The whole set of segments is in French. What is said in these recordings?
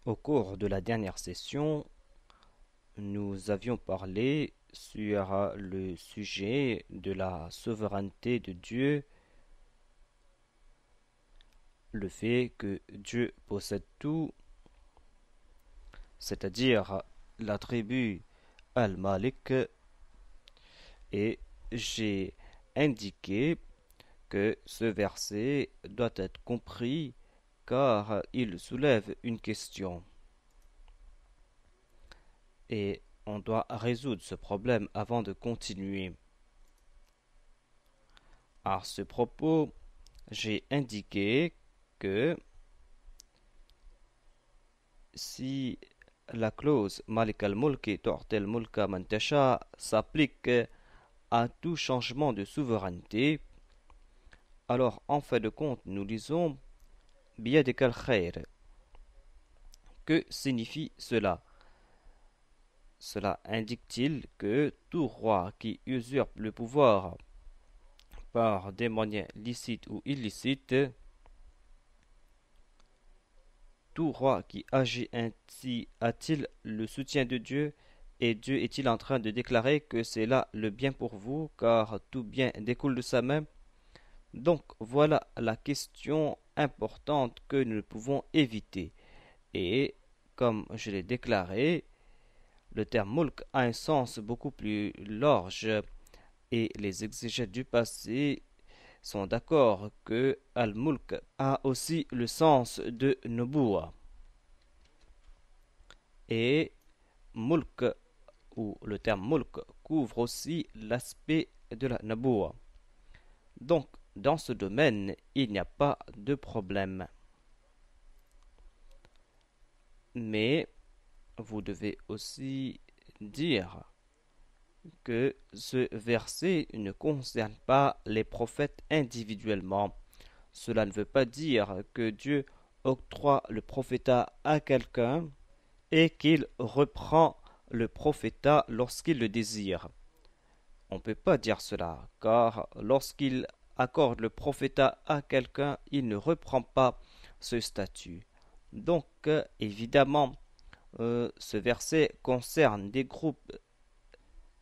Au cours de la dernière session, nous avions parlé sur le sujet de la souveraineté de Dieu, le fait que Dieu possède tout, c'est-à-dire l'attribut Al-Malik, et j'ai indiqué que ce verset doit être compris car il soulève une question et on doit résoudre ce problème avant de continuer. À ce propos, j'ai indiqué que si la clause Malik al-Mulki tu'ti al-mulka man tasha s'applique à tout changement de souveraineté, alors en fin de compte, nous lisons Biyadik al-Khair. Que signifie cela? Cela indique-t-il que tout roi qui usurpe le pouvoir par des moyens licites ou illicites, tout roi qui agit ainsi a-t-il le soutien de Dieu et Dieu est-il en train de déclarer que c'est là le bien pour vous car tout bien découle de sa main? Donc voilà la question importante que nous ne pouvons éviter. Et comme je l'ai déclaré, le terme mulk a un sens beaucoup plus large et les exégètes du passé sont d'accord que al-mulk a aussi le sens de nubuwa. Et mulk ou le terme mulk couvre aussi l'aspect de la nubuwa. Donc dans ce domaine, il n'y a pas de problème. Mais vous devez aussi dire que ce verset ne concerne pas les prophètes individuellement. Cela ne veut pas dire que Dieu octroie le prophétat à quelqu'un et qu'il reprend le prophétat lorsqu'il le désire. On ne peut pas dire cela, car lorsqu'il accorde le prophétat à quelqu'un, il ne reprend pas ce statut. Donc, évidemment, ce verset concerne des groupes.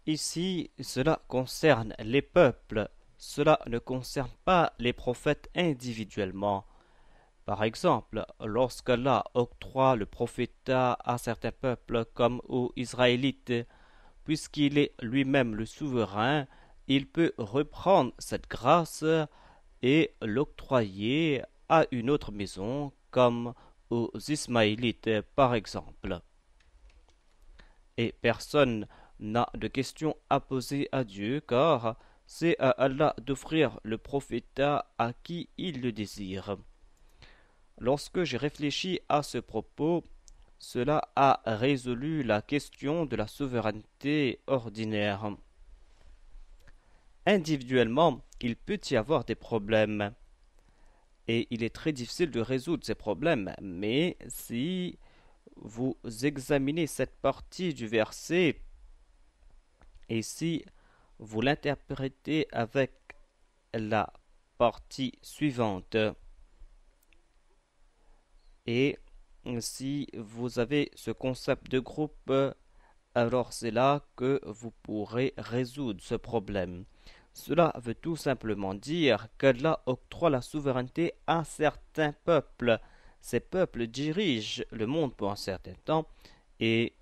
Ici, cela concerne les peuples. Cela ne concerne pas les prophètes individuellement. Par exemple, lorsqu'Allah octroie le prophétat à certains peuples comme aux Israélites, puisqu'il est lui-même le souverain, il peut reprendre cette grâce et l'octroyer à une autre maison comme aux Ismaélites par exemple. Et personne n'a de questions à poser à Dieu car c'est à Allah d'offrir le prophétat à qui il le désire. Lorsque j'ai réfléchi à ce propos, cela a résolu la question de la souveraineté ordinaire. Individuellement, il peut y avoir des problèmes et il est très difficile de résoudre ces problèmes, mais si vous examinez cette partie du verset et si vous l'interprétez avec la partie suivante, et si vous avez ce concept de groupe, alors c'est là que vous pourrez résoudre ce problème. Cela veut tout simplement dire qu'Allah octroie la souveraineté à certains peuples. Ces peuples dirigent le monde pour un certain temps et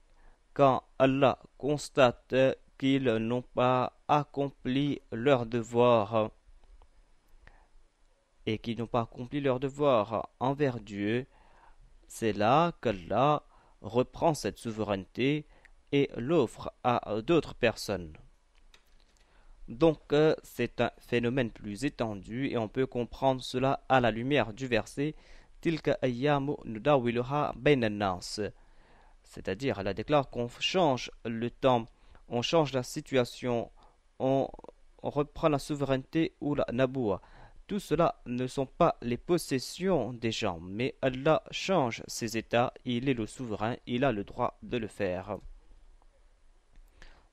quand Allah constate qu'ils n'ont pas accompli leur devoir et qu'ils n'ont pas accompli leur devoir envers Dieu, c'est là qu'Allah reprend cette souveraineté et l'offre à d'autres personnes. Donc c'est un phénomène plus étendu et on peut comprendre cela à la lumière du verset Tilka ayyamu nudawiluha bainan nas. C'est-à-dire, elle déclare qu'on change le temps, on change la situation, on, on reprend la souveraineté ou la naboua. Tout cela ne sont pas les possessions des gens, mais Allah change ses états, il est le souverain, il a le droit de le faire.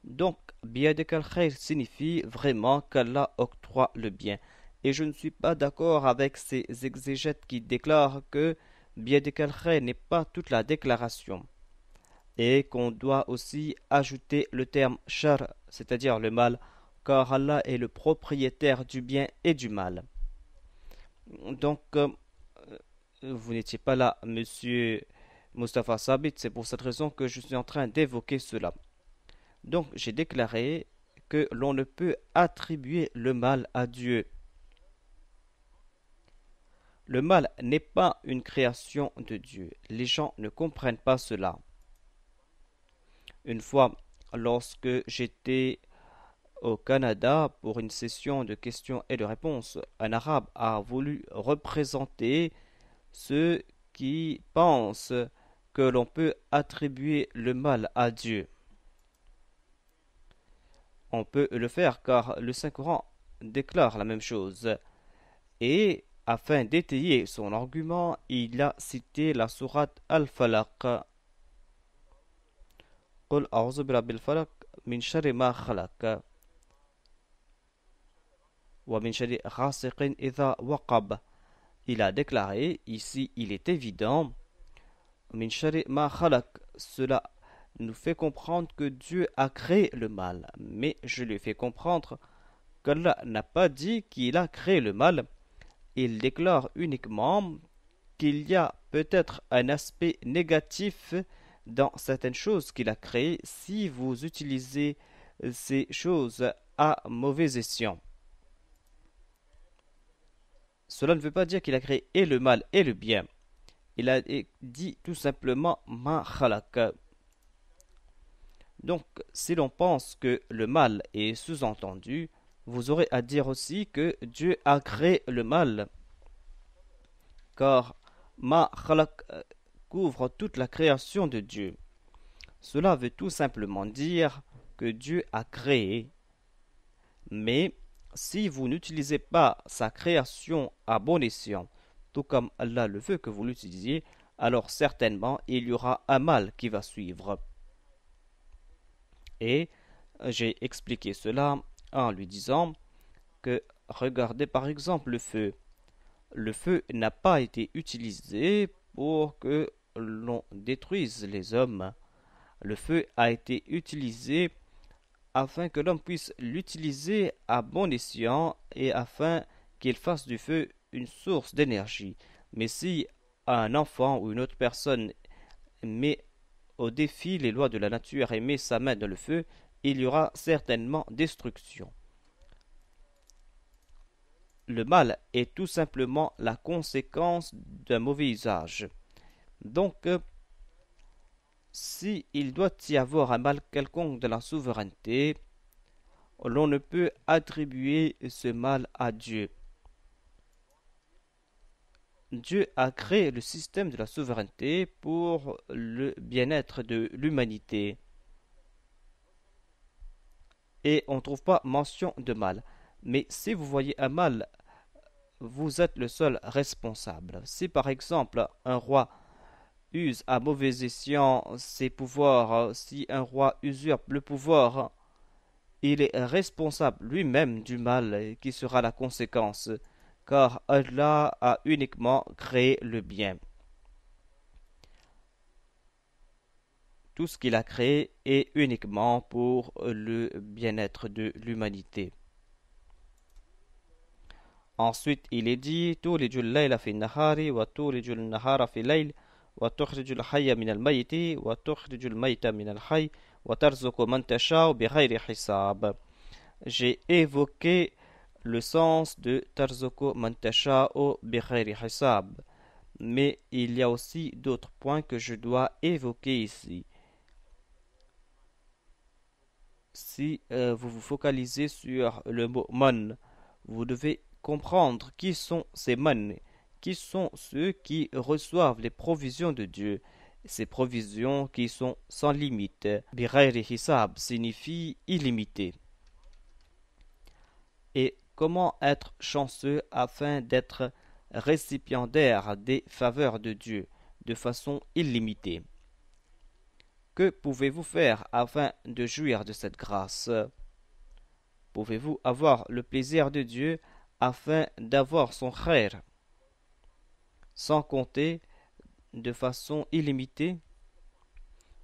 Donc, Biyadek al-Khair signifie vraiment qu'Allah octroie le bien. Et je ne suis pas d'accord avec ces exégètes qui déclarent que biyadika al-khayr n'est pas toute la déclaration et qu'on doit aussi ajouter le terme shar, c'est-à-dire le mal, car Allah est le propriétaire du bien et du mal. Donc, vous n'étiez pas là, monsieur Mustafa Sabit, c'est pour cette raison que je suis en train d'évoquer cela. Donc, j'ai déclaré que l'on ne peut attribuer le mal à Dieu. Le mal n'est pas une création de Dieu. Les gens ne comprennent pas cela. Une fois, lorsque j'étais au Canada pour une session de questions et de réponses, un arabe a voulu représenter ceux qui pensent que l'on peut attribuer le mal à Dieu. On peut le faire car le Saint-Coran déclare la même chose. Et afin d'étayer son argument, il a cité la sourate Al-Falaq. قل أعوذ برب الفلق من شر ما خلق ومن شر غاسق إذا وقب. Il a déclaré, ici il est évident, min shari ma khalaq, cela nous fait comprendre que Dieu a créé le mal. Mais je lui fais comprendre qu'Allah n'a pas dit qu'il a créé le mal. Il déclare uniquement qu'il y a peut-être un aspect négatif dans certaines choses qu'il a créées si vous utilisez ces choses à mauvais escient. Cela ne veut pas dire qu'il a créé et le mal et le bien. Il a dit tout simplement ma khalaq. Donc, si l'on pense que le mal est sous-entendu, vous aurez à dire aussi que Dieu a créé le mal. Car ma khalaq couvre toute la création de Dieu. Cela veut tout simplement dire que Dieu a créé. Mais si vous n'utilisez pas sa création à bon escient, tout comme Allah le veut que vous l'utilisiez, alors certainement il y aura un mal qui va suivre. Et j'ai expliqué cela en lui disant que regardez par exemple le feu. Le feu n'a pas été utilisé pour que l'on détruise les hommes. Le feu a été utilisé afin que l'homme puisse l'utiliser à bon escient et afin qu'il fasse du feu une source d'énergie. Mais si un enfant ou une autre personne met au défi les lois de la nature et met sa main dans le feu, il y aura certainement destruction. Le mal est tout simplement la conséquence d'un mauvais usage. Donc, si il doit y avoir un mal quelconque de la souveraineté, l'on ne peut attribuer ce mal à Dieu. Dieu a créé le système de la souveraineté pour le bien-être de l'humanité. Et on ne trouve pas mention de mal. Mais si vous voyez un mal, vous êtes le seul responsable. Si par exemple un roi use à mauvais escient ses pouvoirs, si un roi usurpe le pouvoir, il est responsable lui-même du mal qui sera la conséquence, car Allah a uniquement créé le bien. Tout ce qu'il a créé est uniquement pour le bien-être de l'humanité. Ensuite, il est dit تولج الليل في النهار وتولج النهار في الليل وتخرج الحي من الميت وتخرج الميت من الحي وترزق من تشاء بغير حساب. J'ai évoqué le sens de tarzuqu man tasha'u bighayri hisab, mais il y a aussi d'autres points que je dois évoquer ici. Si vous vous focalisez sur le mot man, vous devez comprendre qui sont ces man, qui sont ceux qui reçoivent les provisions de Dieu, ces provisions qui sont sans limite. Bighayri hisab signifie illimité. Et comment être chanceux afin d'être récipiendaire des faveurs de Dieu de façon illimitée? Que pouvez-vous faire afin de jouir de cette grâce? Pouvez-vous avoir le plaisir de Dieu afin d'avoir son khair? Sans compter de façon illimitée?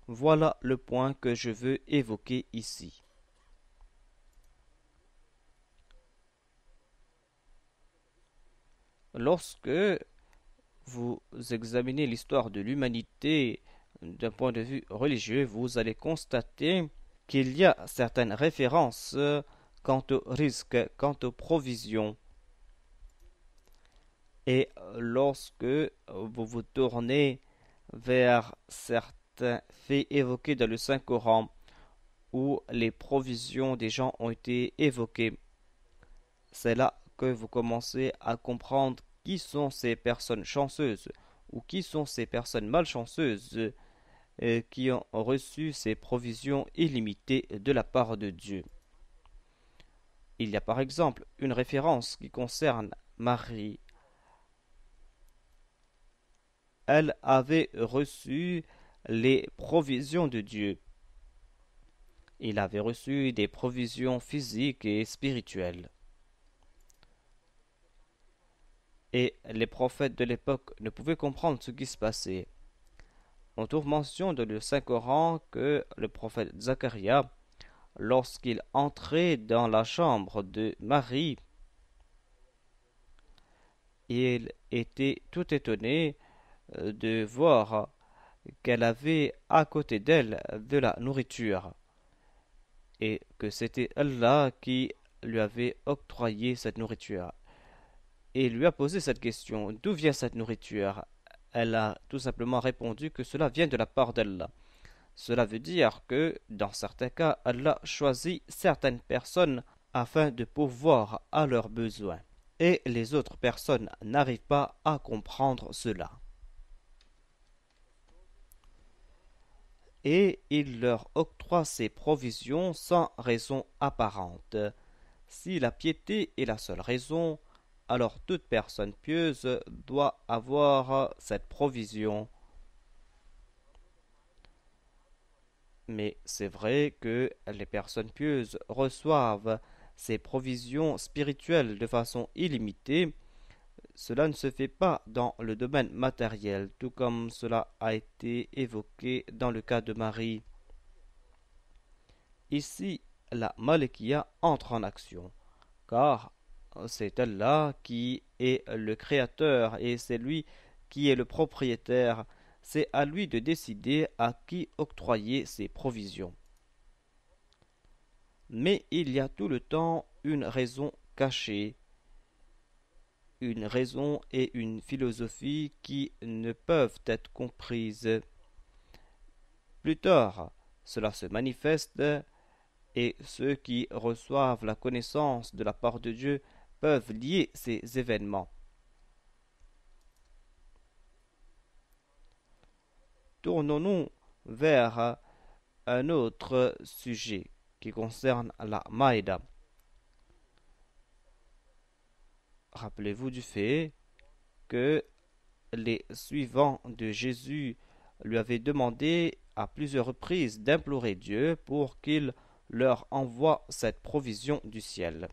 Voilà le point que je veux évoquer ici. Lorsque vous examinez l'histoire de l'humanité d'un point de vue religieux, vous allez constater qu'il y a certaines références quant aux risques, quant aux provisions. Et lorsque vous vous tournez vers certains faits évoqués dans le Saint-Coran, où les provisions des gens ont été évoquées, c'est là que vous commencez à comprendre qui sont ces personnes chanceuses ou qui sont ces personnes malchanceuses qui ont reçu ces provisions illimitées de la part de Dieu. Il y a par exemple une référence qui concerne Marie. Elle avait reçu les provisions de Dieu. Il avait reçu des provisions physiques et spirituelles. Et les prophètes de l'époque ne pouvaient comprendre ce qui se passait. On trouve mention dans le Saint-Coran que le prophète Zacharia, lorsqu'il entrait dans la chambre de Marie, il était tout étonné de voir qu'elle avait à côté d'elle de la nourriture et que c'était Allah qui lui avait octroyé cette nourriture. Et il lui a posé cette question: d'où vient cette nourriture? Elle a tout simplement répondu que cela vient de la part d'Allah. Cela veut dire que, dans certains cas, Allah choisit certaines personnes afin de pourvoir à leurs besoins. Et les autres personnes n'arrivent pas à comprendre cela. Et il leur octroie ces provisions sans raison apparente. Si la piété est la seule raison, alors toute personne pieuse doit avoir cette provision. Mais c'est vrai que les personnes pieuses reçoivent ces provisions spirituelles de façon illimitée. Cela ne se fait pas dans le domaine matériel, tout comme cela a été évoqué dans le cas de Marie. Ici, la Malikiya entre en action, car c'est Allah qui est le créateur et c'est lui qui est le propriétaire. C'est à lui de décider à qui octroyer ses provisions. Mais il y a tout le temps une raison cachée, une raison et une philosophie qui ne peuvent être comprises. Plus tard, cela se manifeste et ceux qui reçoivent la connaissance de la part de Dieu peuvent lier ces événements. Tournons-nous vers un autre sujet qui concerne la Maïda. Rappelez-vous du fait que les suivants de Jésus lui avaient demandé à plusieurs reprises d'implorer Dieu pour qu'il leur envoie cette provision du ciel.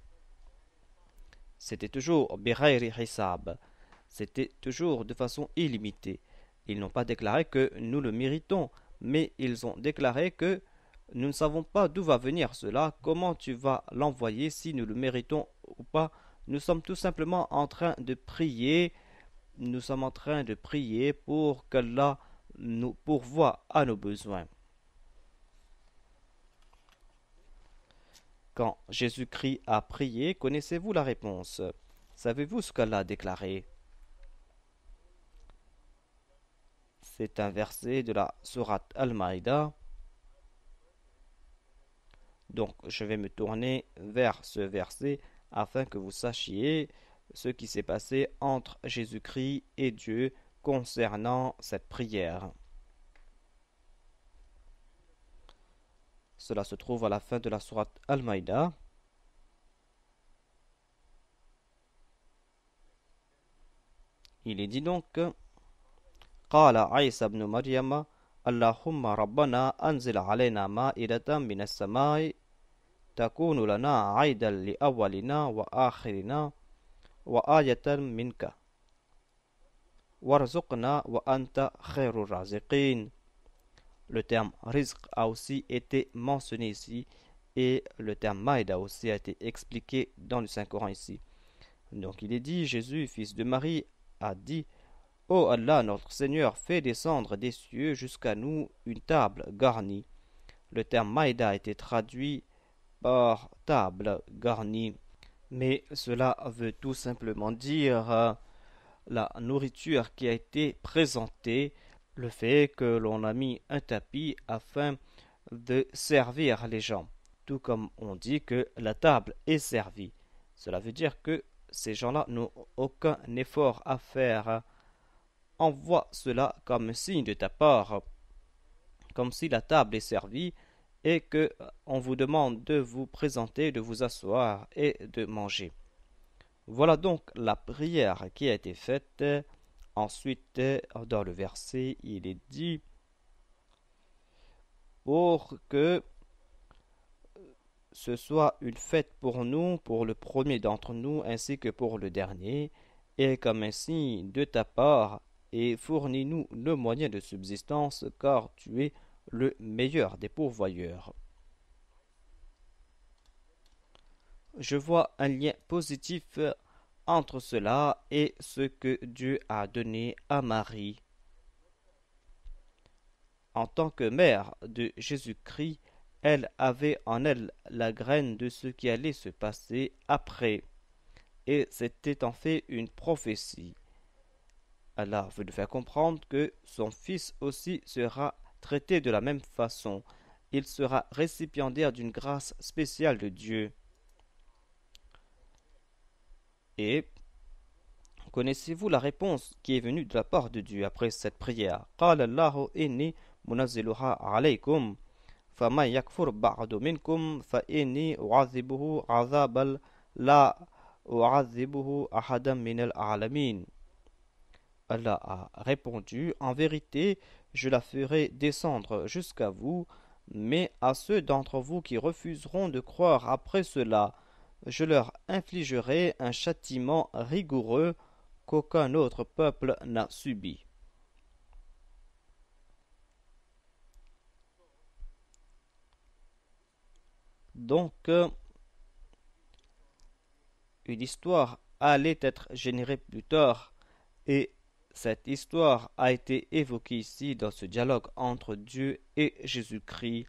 C'était toujours Birairi Hisab, c'était toujours de façon illimitée. Ils n'ont pas déclaré que nous le méritons, mais ils ont déclaré que nous ne savons pas d'où va venir cela, comment tu vas l'envoyer, si nous le méritons ou pas. Nous sommes tout simplement en train de prier, nous sommes en train de prier pour qu'Allah nous pourvoie à nos besoins. Quand Jésus-Christ a prié, connaissez-vous la réponse? Savez-vous ce qu'Allah a déclaré? C'est un verset de la sourate Al-Maïda. Donc, je vais me tourner vers ce verset afin que vous sachiez ce qui s'est passé entre Jésus-Christ et Dieu concernant cette prière. Cela se trouve à la fin de la sourate Al-Maïda. Il est dit donc: قال عيسى بن مريم اللهم ربنا أنزل علينا مائدة من السماء تكون لنا عيدا لأولنا وآخرنا وآية منك. Warzuqna wa anta khairur raziqin. Le terme rizq a aussi été mentionné ici et le terme maïda aussi a été expliqué dans le Saint-Coran ici. Donc il est dit, Jésus, fils de Marie, a dit: Ô Allah, notre Seigneur, fais descendre des cieux jusqu'à nous une table garnie. Le terme maïda a été traduit par table garnie, mais cela veut tout simplement dire la nourriture qui a été présentée, le fait que l'on a mis un tapis afin de servir les gens, tout comme on dit que la table est servie. Cela veut dire que ces gens-là n'ont aucun effort à faire. Envoie cela comme un signe de ta part, comme si la table est servie et que on vous demande de vous présenter, de vous asseoir et de manger. Voilà donc la prière qui a été faite. Ensuite, dans le verset, il est dit pour que ce soit une fête pour nous, pour le premier d'entre nous, ainsi que pour le dernier, et comme un signe de ta part, et fournis-nous le moyen de subsistance, car tu es le meilleur des pourvoyeurs. Je vois un lien positif entre cela et ce que Dieu a donné à Marie. En tant que mère de Jésus-Christ, elle avait en elle la graine de ce qui allait se passer après, et c'était en fait une prophétie. Allah veut nous faire comprendre que son fils aussi sera traité de la même façon. Il sera récipiendaire d'une grâce spéciale de Dieu. Et connaissez-vous la réponse qui est venue de la part de Dieu après cette prière? قال الله إني منزلها عليكم فمن يكفر بعد منكم فإني أعذبه عذابا لا أعذبه أحدا من العالمين. Allah a répondu: En vérité, je la ferai descendre jusqu'à vous, mais à ceux d'entre vous qui refuseront de croire après cela, je leur infligerai un châtiment rigoureux qu'aucun autre peuple n'a subi. Donc, une histoire allait être générée plus tard, et cette histoire a été évoquée ici dans ce dialogue entre Dieu et Jésus-Christ.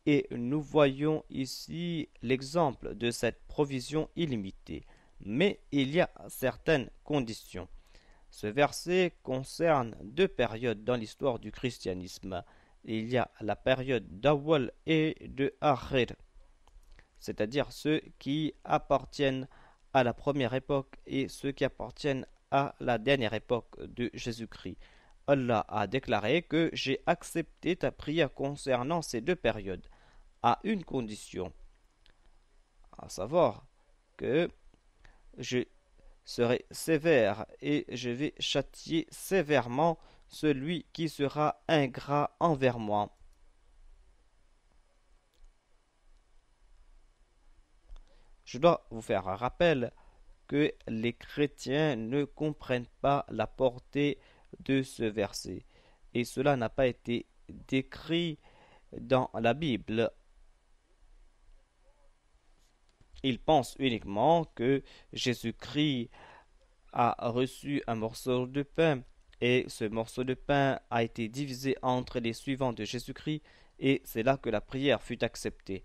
Et nous voyons ici l'exemple de cette provision illimitée. Mais il y a certaines conditions. Ce verset concerne deux périodes dans l'histoire du christianisme. Il y a la période d'Awwal et de Akhir, c'est-à-dire ceux qui appartiennent à la première époque et ceux qui appartiennent à la dernière époque de Jésus-Christ. Allah a déclaré que j'ai accepté ta prière concernant ces deux périodes, à une condition, à savoir que je serai sévère et je vais châtier sévèrement celui qui sera ingrat envers moi. Je dois vous faire un rappel que les chrétiens ne comprennent pas la portée de ce verset et cela n'a pas été décrit dans la Bible. Ils pensent uniquement que Jésus-Christ a reçu un morceau de pain et ce morceau de pain a été divisé entre les suivants de Jésus-Christ et c'est là que la prière fut acceptée.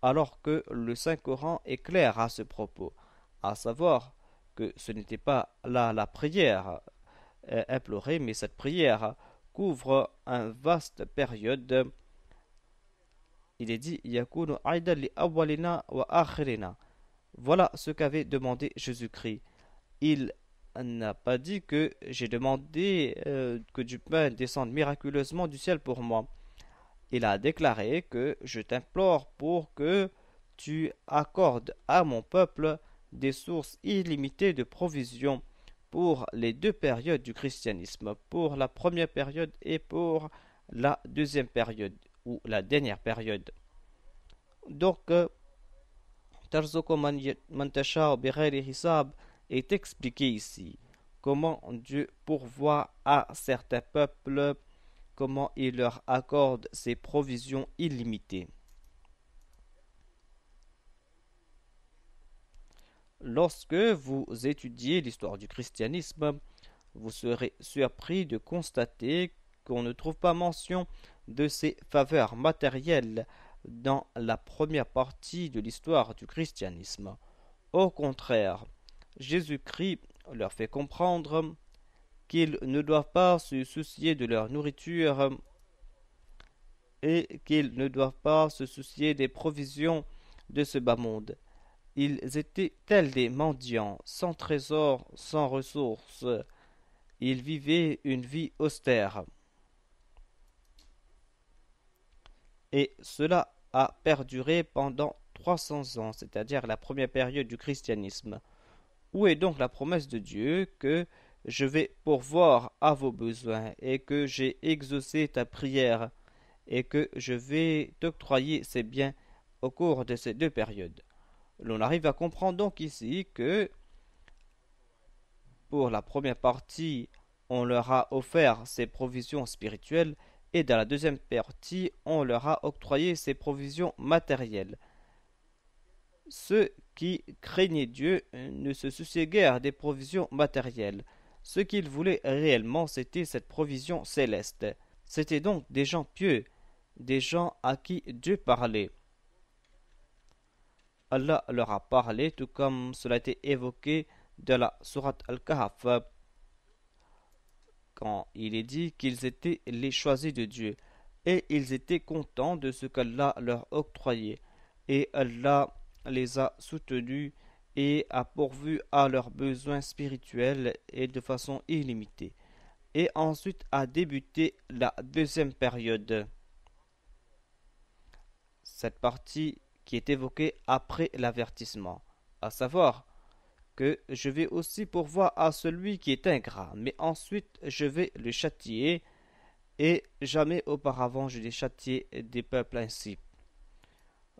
Alors que le Saint-Coran est clair à ce propos, à savoir que ce n'était pas là la prière implorée, mais cette prière couvre une vaste période. Il est dit Yakunu aidan li awwalina wa akhirina. Voilà ce qu'avait demandé Jésus-Christ. Il n'a pas dit que j'ai demandé que du pain descende miraculeusement du ciel pour moi. Il a déclaré que je t'implore pour que tu accordes à mon peuple des sources illimitées de provisions pour les deux périodes du christianisme, pour la première période et pour la deuxième période ou la dernière période. Donc, Tarzuko Mantasha Birayri Hisab est expliqué ici. comment Dieu pourvoit à certains peuples, comment il leur accorde ses provisions illimitées. Lorsque vous étudiez l'histoire du christianisme, vous serez surpris de constater qu'on ne trouve pas mention de ces faveurs matérielles dans la première partie de l'histoire du christianisme. Au contraire, Jésus-Christ leur fait comprendre qu'ils ne doivent pas se soucier de leur nourriture et qu'ils ne doivent pas se soucier des provisions de ce bas monde. Ils étaient tels des mendiants, sans trésor, sans ressources. Ils vivaient une vie austère. Et cela a perduré pendant 300 ans, c'est-à-dire la première période du christianisme. Où est donc la promesse de Dieu que je vais pourvoir à vos besoins et que j'ai exaucé ta prière et que je vais t'octroyer ces biens au cours de ces deux périodes? L'on arrive à comprendre donc ici que pour la première partie, on leur a offert ses provisions spirituelles et dans la deuxième partie, on leur a octroyé ses provisions matérielles. Ceux qui craignaient Dieu ne se souciaient guère des provisions matérielles. Ce qu'ils voulaient réellement, c'était cette provision céleste. C'étaient donc des gens pieux, des gens à qui Dieu parlait. Allah leur a parlé, tout comme cela a été évoqué dans la sourate Al-Kahf, quand il est dit qu'ils étaient les choisis de Dieu, et ils étaient contents de ce qu'Allah leur octroyait, et Allah les a soutenus et a pourvu à leurs besoins spirituels et de façon illimitée. Et ensuite a débuté la deuxième période, cette partie qui est évoquée après l'avertissement, à savoir que je vais aussi pourvoir à celui qui est ingrat, mais ensuite je vais le châtier, et jamais auparavant je n'ai châtié des peuples ainsi.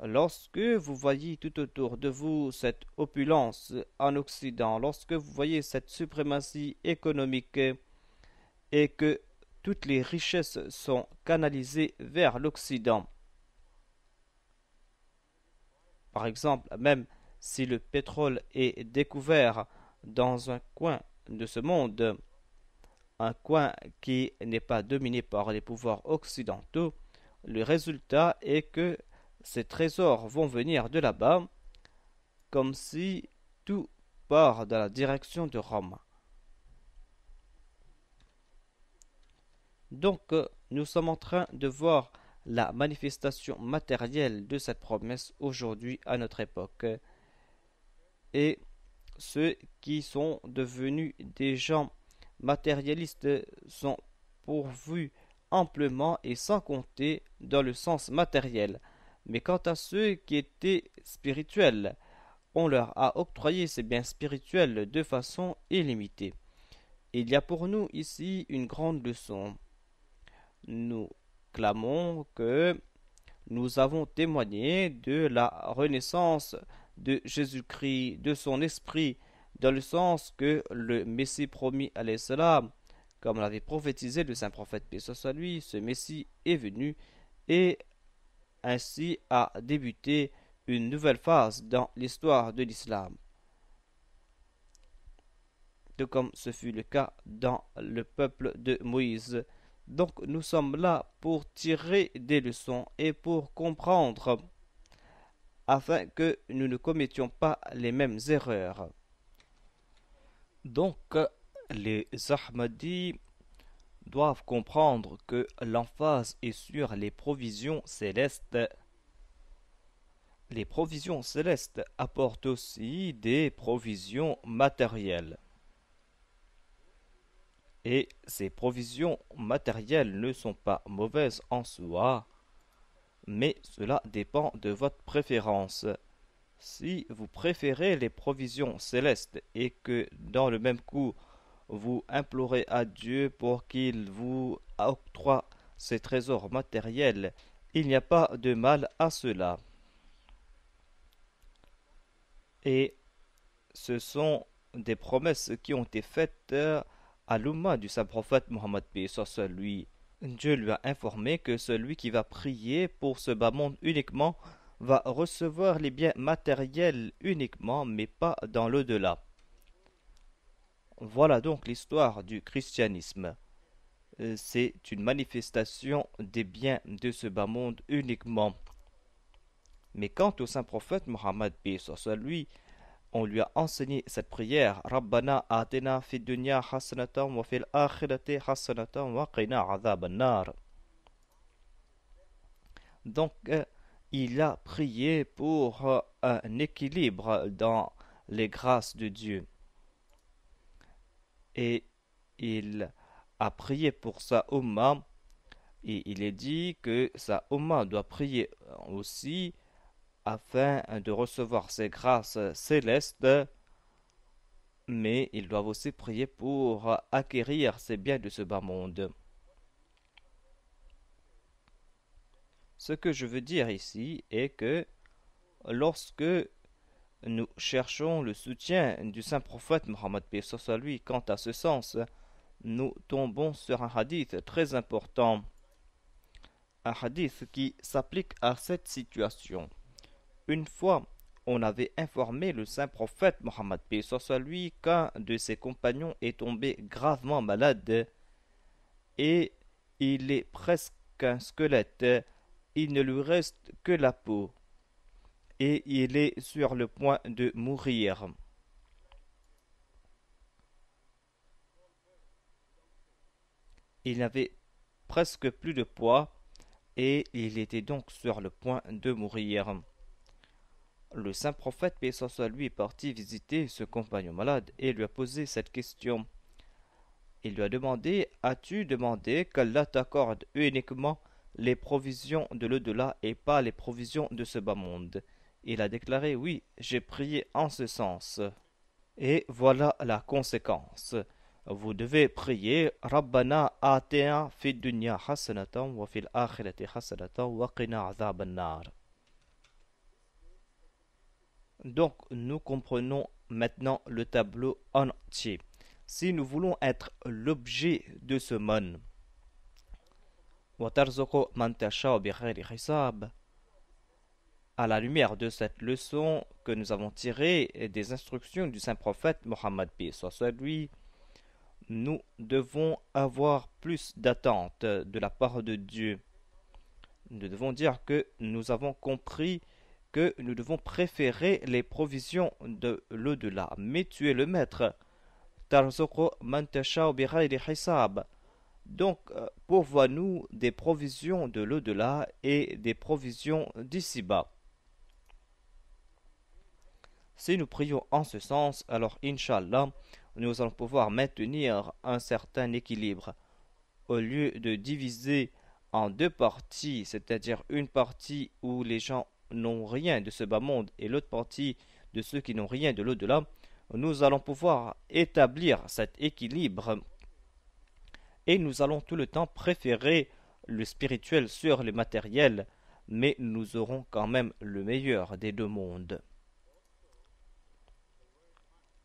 Lorsque vous voyez tout autour de vous cette opulence en Occident, lorsque vous voyez cette suprématie économique et que toutes les richesses sont canalisées vers l'Occident, par exemple, même si le pétrole est découvert dans un coin de ce monde, un coin qui n'est pas dominé par les pouvoirs occidentaux, le résultat est que ces trésors vont venir de là-bas, comme si tout part dans la direction de Rome. Donc, nous sommes en train de voir la manifestation matérielle de cette promesse aujourd'hui à notre époque. Et ceux qui sont devenus des gens matérialistes sont pourvus amplement et sans compter dans le sens matériel. Mais quant à ceux qui étaient spirituels, on leur a octroyé ces biens spirituels de façon illimitée. Il y a pour nous ici une grande leçon. Nous clamons que nous avons témoigné de la renaissance de Jésus-Christ, de son esprit, dans le sens que le Messie promis alayhi salam, comme l'avait prophétisé le saint prophète paix soit lui, ce Messie est venu et ainsi a débuté une nouvelle phase dans l'histoire de l'islam, tout comme ce fut le cas dans le peuple de Moïse. Donc nous sommes là pour tirer des leçons et pour comprendre afin que nous ne commettions pas les mêmes erreurs. Donc les Ahmadis doivent comprendre que l'emphase est sur les provisions célestes. Les provisions célestes apportent aussi des provisions matérielles. Et ces provisions matérielles ne sont pas mauvaises en soi, mais cela dépend de votre préférence. Si vous préférez les provisions célestes et que dans le même coup vous implorez à Dieu pour qu'il vous octroie ces trésors matériels, il n'y a pas de mal à cela. Et ce sont des promesses qui ont été faites à l'Umma du saint prophète Mohammed paix soit lui. Dieu lui a informé que celui qui va prier pour ce bas monde uniquement va recevoir les biens matériels uniquement, mais pas dans l'au-delà. Voilà donc l'histoire du christianisme. C'est une manifestation des biens de ce bas monde uniquement. Mais quant au saint prophète Mohammed paix soit lui, on lui a enseigné cette prière Rabbana atina fid dunya hasanatan wa fil akhirati hasanatan wa qina adhaban nar. Donc il a prié pour un équilibre dans les grâces de Dieu. Et il a prié pour sa Ummah et il est dit que sa Ummah doit prier aussi afin de recevoir ces grâces célestes, mais ils doivent aussi prier pour acquérir ces biens de ce bas monde. Ce que je veux dire ici est que lorsque nous cherchons le soutien du saint prophète Mohammed paix soit lui, quant à ce sens, nous tombons sur un hadith très important, un hadith qui s'applique à cette situation. Une fois, on avait informé le saint prophète Mohammed paix soit lui qu'un de ses compagnons est tombé gravement malade et il est presque un squelette, il ne lui reste que la peau et il est sur le point de mourir. Il n'avait presque plus de poids et il était donc sur le point de mourir. Le saint prophète paix soit lui est parti visiter ce compagnon malade et lui a posé cette question. Il lui a demandé As-tu demandé qu'Allah t'accorde uniquement les provisions de l'au-delà et pas les provisions de ce bas monde? Il a déclaré Oui, j'ai prié en ce sens. Et voilà la conséquence. Vous devez prier Rabbana atina fid dunya hasanatan wa fil akhirati hasanatan wa qina adhaban nar. Donc nous comprenons maintenant le tableau en entier. Si nous voulons être l'objet de ce monde, à la lumière de cette leçon que nous avons tirée des instructions du saint prophète Mohammed paix soit lui, nous devons avoir plus d'attente de la part de Dieu. Nous devons dire que nous avons compris que nous devons préférer les provisions de l'au-delà. Mais tu es le maître. Donc, pourvois-nous des provisions de l'au-delà et des provisions d'ici-bas. Si nous prions en ce sens, alors Inch'Allah, nous allons pouvoir maintenir un certain équilibre. Au lieu de diviser en deux parties, c'est-à-dire une partie où les gens n'ont rien de ce bas monde et l'autre partie de ceux qui n'ont rien de l'au-delà, nous allons pouvoir établir cet équilibre et nous allons tout le temps préférer le spirituel sur le matériel, mais nous aurons quand même le meilleur des deux mondes.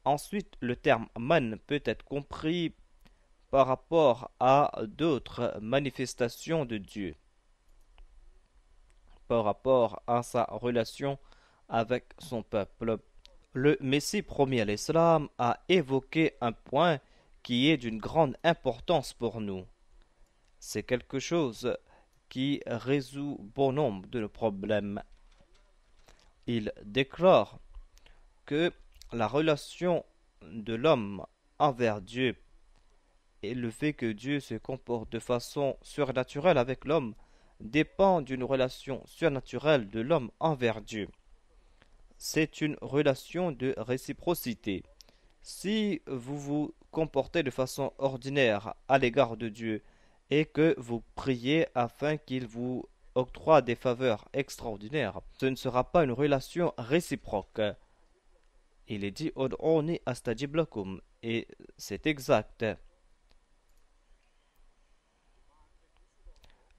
Ensuite, le terme man peut être compris par rapport à d'autres manifestations de Dieu, par rapport à sa relation avec son peuple. Le Messie promis à l'Islam a évoqué un point qui est d'une grande importance pour nous. C'est quelque chose qui résout bon nombre de nos problèmes. Il déclare que la relation de l'homme envers Dieu et le fait que Dieu se comporte de façon surnaturelle avec l'homme dépend d'une relation surnaturelle de l'homme envers Dieu. C'est une relation de réciprocité. Si vous vous comportez de façon ordinaire à l'égard de Dieu et que vous priez afin qu'il vous octroie des faveurs extraordinaires, ce ne sera pas une relation réciproque. Il est dit Ud'uni astajib lakum et c'est exact.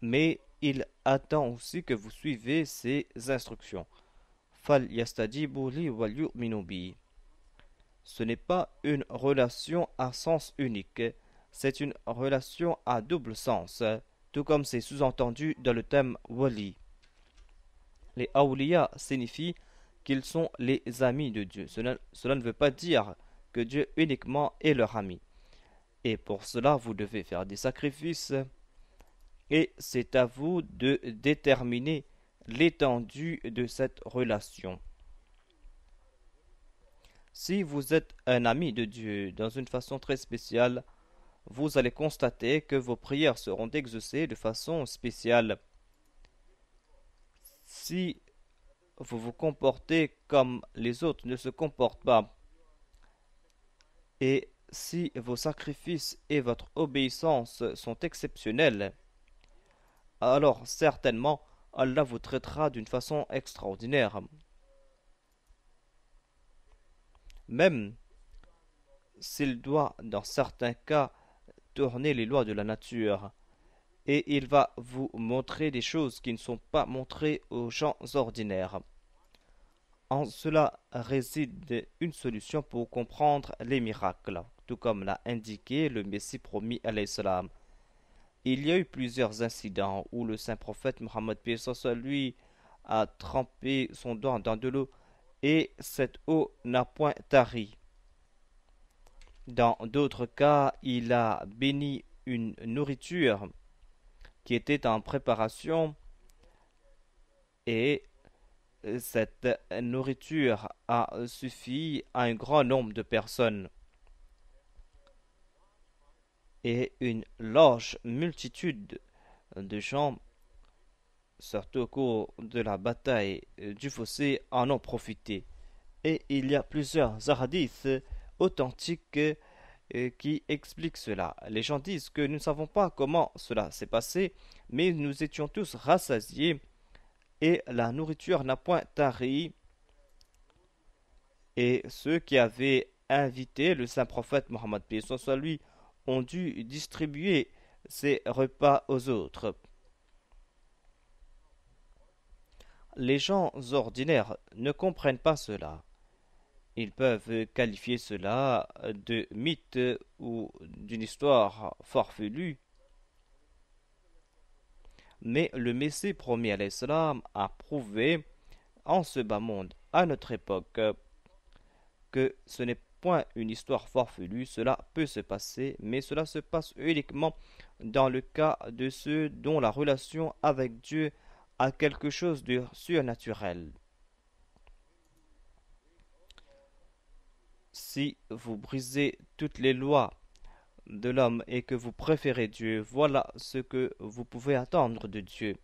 Mais il attend aussi que vous suivez ses instructions. Fal yastajibu li wal yu'minu bi. ce n'est pas une relation à sens unique, c'est une relation à double sens, tout comme c'est sous-entendu dans le thème wali. Les awliya signifient qu'ils sont les amis de Dieu. Cela ne veut pas dire que Dieu uniquement est leur ami. Et pour cela, vous devez faire des sacrifices et c'est à vous de déterminer l'étendue de cette relation. Si vous êtes un ami de Dieu dans une façon très spéciale, vous allez constater que vos prières seront exaucées de façon spéciale. Si vous vous comportez comme les autres ne se comportent pas, et si vos sacrifices et votre obéissance sont exceptionnels, alors certainement Allah vous traitera d'une façon extraordinaire. Même s'il doit, dans certains cas, tourner les lois de la nature, et il va vous montrer des choses qui ne sont pas montrées aux gens ordinaires. En cela réside une solution pour comprendre les miracles, tout comme l'a indiqué le Messie promis alayhi salam. Il y a eu plusieurs incidents où le saint prophète Mohammed lui a trempé son doigt dans de l'eau et cette eau n'a point tari. Dans d'autres cas, il a béni une nourriture qui était en préparation et cette nourriture a suffi à un grand nombre de personnes et une large multitude de gens, surtout au cours de la bataille du fossé, en ont profité. Et il y a plusieurs hadiths authentiques qui expliquent cela. Les gens disent que nous ne savons pas comment cela s'est passé, mais nous étions tous rassasiés et la nourriture n'a point tari. Et ceux qui avaient invité le saint prophète Mohammed soit lui ont dû distribuer ces repas aux autres. Les gens ordinaires ne comprennent pas cela. Ils peuvent qualifier cela de mythe ou d'une histoire farfelue. Mais le Messie promis à l'Islam a prouvé en ce bas monde, à notre époque, que ce n'est point une histoire farfelue, cela peut se passer, mais cela se passe uniquement dans le cas de ceux dont la relation avec Dieu a quelque chose de surnaturel. Si vous brisez toutes les lois de l'homme et que vous préférez Dieu, voilà ce que vous pouvez attendre de Dieu.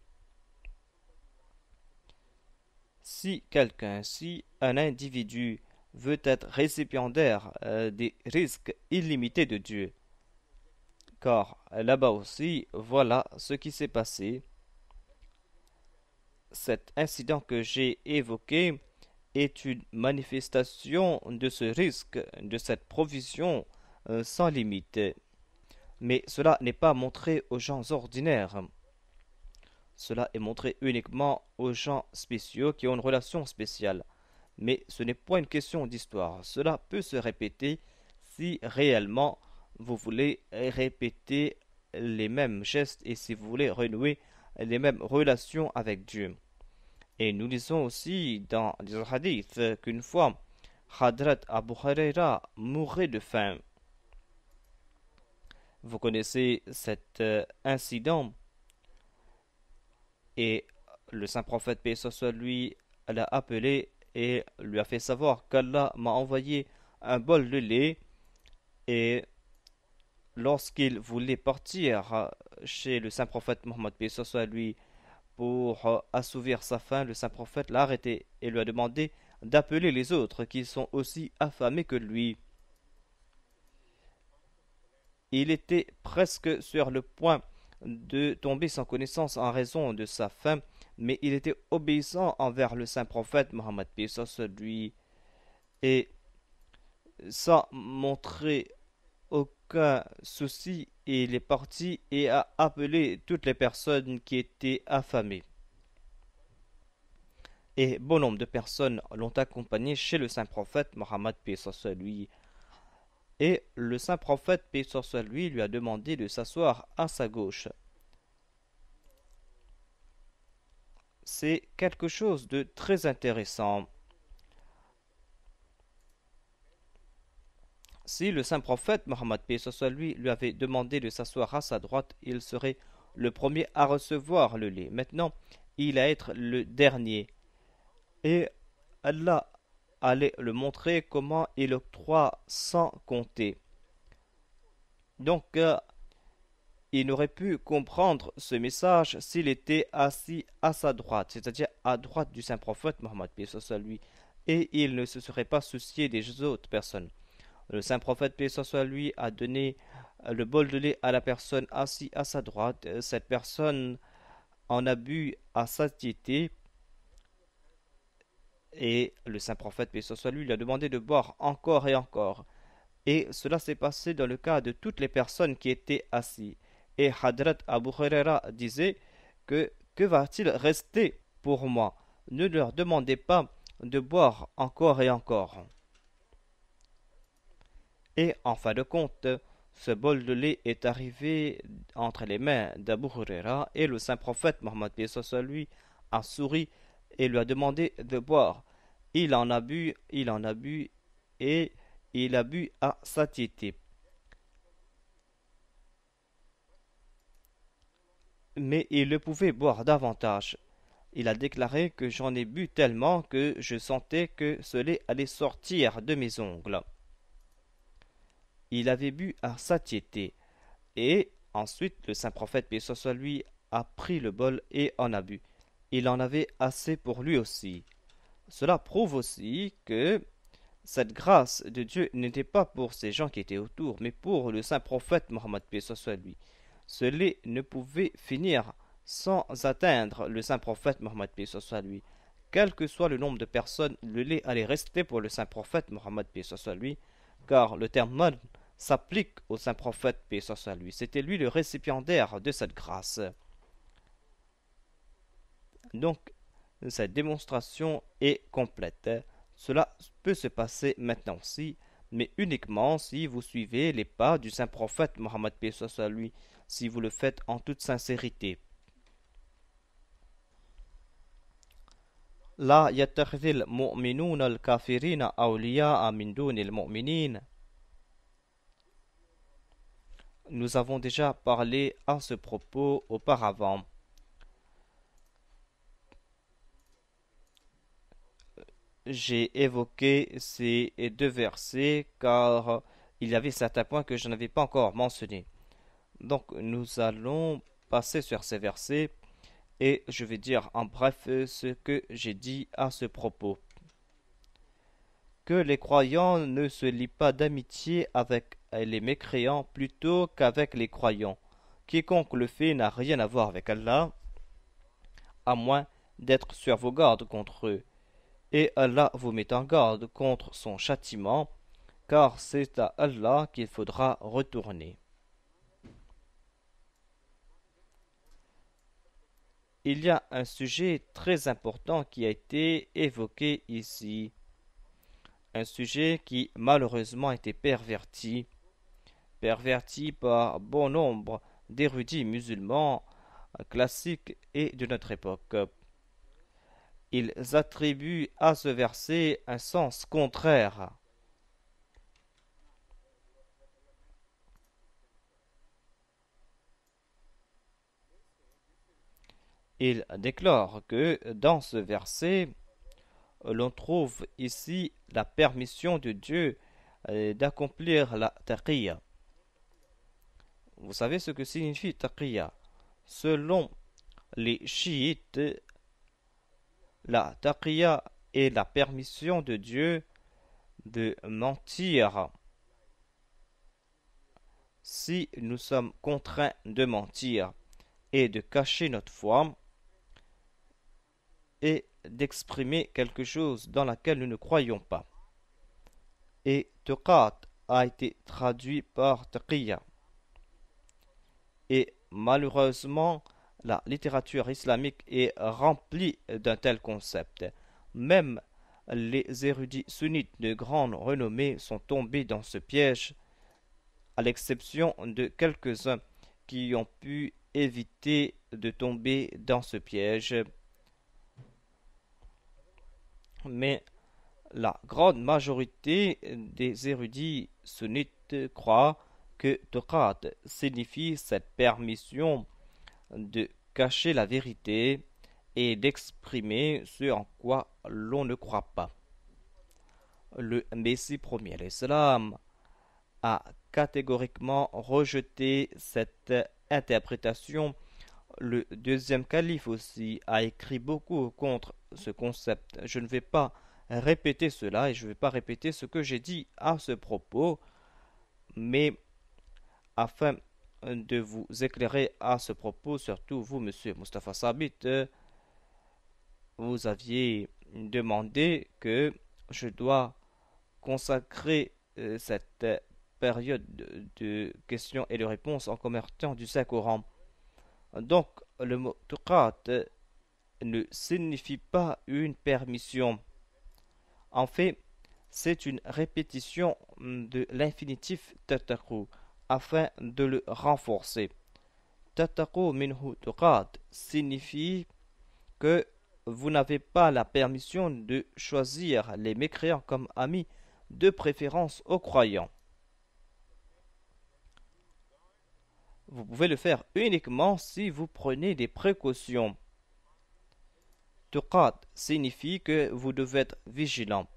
Si un individu veut être récipiendaire des risques illimités de Dieu, car là-bas aussi, voilà ce qui s'est passé. Cet incident que j'ai évoqué est une manifestation de ce risque, de cette provision sans limite. Mais cela n'est pas montré aux gens ordinaires. Cela est montré uniquement aux gens spéciaux qui ont une relation spéciale. Mais ce n'est pas une question d'histoire. Cela peut se répéter si réellement vous voulez répéter les mêmes gestes et si vous voulez renouer les mêmes relations avec Dieu. Et nous lisons aussi dans les hadiths qu'une fois, Hadrat Abu Huraira mourait de faim. Vous connaissez cet incident et le saint prophète paix soit lui l'a appelé et lui a fait savoir qu'Allah m'a envoyé un bol de lait et lorsqu'il voulait partir chez le saint prophète Mohammed paix soit lui pour assouvir sa faim, le saint prophète l'a arrêté et lui a demandé d'appeler les autres qui sont aussi affamés que lui. Il était presque sur le point de tomber sans connaissance en raison de sa faim, mais il était obéissant envers le saint prophète Mohammed lui et sans montrer aucun souci, il est parti et a appelé toutes les personnes qui étaient affamées. Et bon nombre de personnes l'ont accompagné chez le saint prophète Mohammed paix soit lui. Et le saint prophète paix soit lui a demandé de s'asseoir à sa gauche. C'est quelque chose de très intéressant. Si le saint prophète Mohammed paix soit lui avait demandé de s'asseoir à sa droite, il serait le premier à recevoir le lait. Maintenant, il a être le dernier. Et Allah allait le montrer comment il octroie sans compter. Donc, il n'aurait pu comprendre ce message s'il était assis à sa droite, c'est-à-dire à droite du saint prophète Mohammed paix soit lui, et il ne se serait pas soucié des autres personnes. Le saint prophète paix soit lui a donné le bol de lait à la personne assise à sa droite. Cette personne en a bu à satiété et le saint prophète paix soit lui a demandé de boire encore et encore. Et cela s'est passé dans le cas de toutes les personnes qui étaient assises. Et Hadrat Abu Huraira disait que va-t-il rester pour moi? Ne leur demandez pas de boire encore et encore. Et en fin de compte, ce bol de lait est arrivé entre les mains d'Abu Huraira et le saint prophète Mohammed lui a souri et lui a demandé de boire. Il en a bu et il a bu à satiété. Mais il ne pouvait boire davantage. Il a déclaré que j'en ai bu tellement que je sentais que ce lait allait sortir de mes ongles. Il avait bu à satiété. Et ensuite, le saint prophète, paix soit lui, a pris le bol et en a bu. Il en avait assez pour lui aussi. Cela prouve aussi que cette grâce de Dieu n'était pas pour ces gens qui étaient autour, mais pour le saint prophète Mohammed paix soit lui. Ce lait ne pouvait finir sans atteindre le saint prophète Mohammed paix soit lui. Quel que soit le nombre de personnes, le lait allait rester pour le saint prophète Mohammed paix soit lui, car le terme man s'applique au saint prophète paix soit lui. C'était lui le récipiendaire de cette grâce. Donc, cette démonstration est complète. Cela peut se passer maintenant aussi, mais uniquement si vous suivez les pas du saint prophète Mohammed paix soit lui, si vous le faites en toute sincérité. La yattakhidhil mu'minun al-kafirina awliya'a min dunil mu'minin. Nous avons déjà parlé à ce propos auparavant. J'ai évoqué ces deux versets car il y avait certains points que je n'avais pas encore mentionnés. Donc nous allons passer sur ces versets et je vais dire en bref ce que j'ai dit à ce propos. Que les croyants ne se lient pas d'amitié avec les mécréants plutôt qu'avec les croyants. Quiconque le fait n'a rien à voir avec Allah, à moins d'être sur vos gardes contre eux. Et Allah vous met en garde contre son châtiment, car c'est à Allah qu'il faudra retourner. Il y a un sujet très important qui a été évoqué ici, un sujet qui malheureusement a été perverti par bon nombre d'érudits musulmans classiques et de notre époque. Ils attribuent à ce verset un sens contraire. Ils déclarent que dans ce verset, l'on trouve ici la permission de Dieu d'accomplir la taqiyya. Vous savez ce que signifie taqiyya? Selon les chiites, la taqiyya est la permission de Dieu de mentir si nous sommes contraints de mentir et de cacher notre foi et d'exprimer quelque chose dans laquelle nous ne croyons pas. Et tuqat a été traduit par taqiyya. Et malheureusement, la littérature islamique est remplie d'un tel concept. Même les érudits sunnites de grande renommée sont tombés dans ce piège, à l'exception de quelques-uns qui ont pu éviter de tomber dans ce piège. Mais la grande majorité des érudits sunnites croient que Tuqat signifie cette permission de cacher la vérité et d'exprimer ce en quoi l'on ne croit pas. Le Messie premier, l'Islam, a catégoriquement rejeté cette interprétation. Le deuxième calife aussi a écrit beaucoup contre ce concept. Je ne vais pas répéter cela et je ne vais pas répéter ce que j'ai dit à ce propos, mais afin de vous éclairer à ce propos, surtout vous, monsieur Mustafa Sabit, vous aviez demandé que je dois consacrer cette période de questions et de réponses en convertant du Saint-Coran. Donc, le mot tuqat ne signifie pas une permission. En fait, c'est une répétition de l'infinitif tataku afin de le renforcer. Tataku minhu tuqat signifie que vous n'avez pas la permission de choisir les mécréants comme amis, de préférence aux croyants. Vous pouvez le faire uniquement si vous prenez des précautions. Tuqat signifie que vous devez être vigilant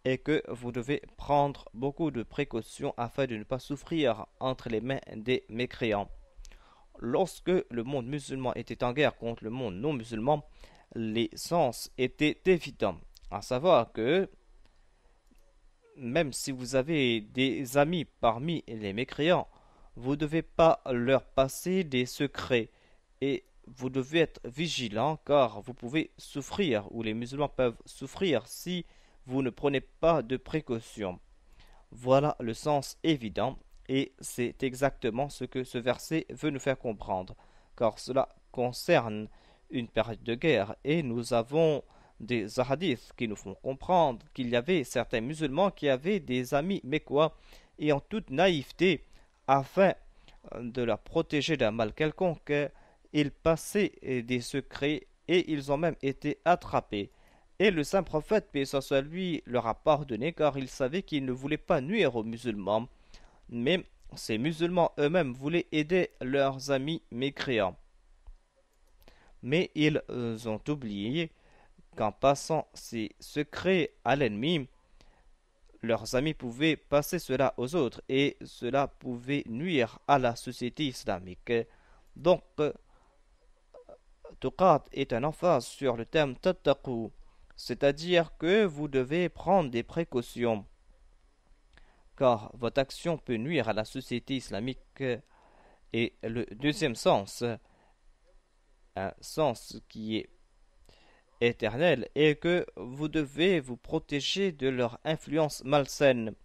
et que vous devez prendre beaucoup de précautions afin de ne pas souffrir entre les mains des mécréants. Lorsque le monde musulman était en guerre contre le monde non musulman, les sens étaient évidents, à savoir que même si vous avez des amis parmi les mécréants, vous ne devez pas leur passer des secrets et vous devez être vigilant car vous pouvez souffrir ou les musulmans peuvent souffrir si vous ne prenez pas de précautions. Voilà le sens évident et c'est exactement ce que ce verset veut nous faire comprendre car cela concerne une période de guerre et nous avons des hadiths qui nous font comprendre qu'il y avait certains musulmans qui avaient des amis mécois et en toute naïveté afin de la protéger d'un mal quelconque, ils passaient des secrets et ils ont même été attrapés. Et le saint prophète, paix soit lui, leur a pardonné car il savait qu'ils ne voulaient pas nuire aux musulmans. Mais ces musulmans eux-mêmes voulaient aider leurs amis mécréants. Mais ils ont oublié qu'en passant ces secrets à l'ennemi, leurs amis pouvaient passer cela aux autres et cela pouvait nuire à la société islamique. Donc, tuqat est un emphase sur le terme tattaqu, c'est-à-dire que vous devez prendre des précautions, car votre action peut nuire à la société islamique. Et le deuxième sens, un sens qui est éternel, est que vous devez vous protéger de leur influence malsaine.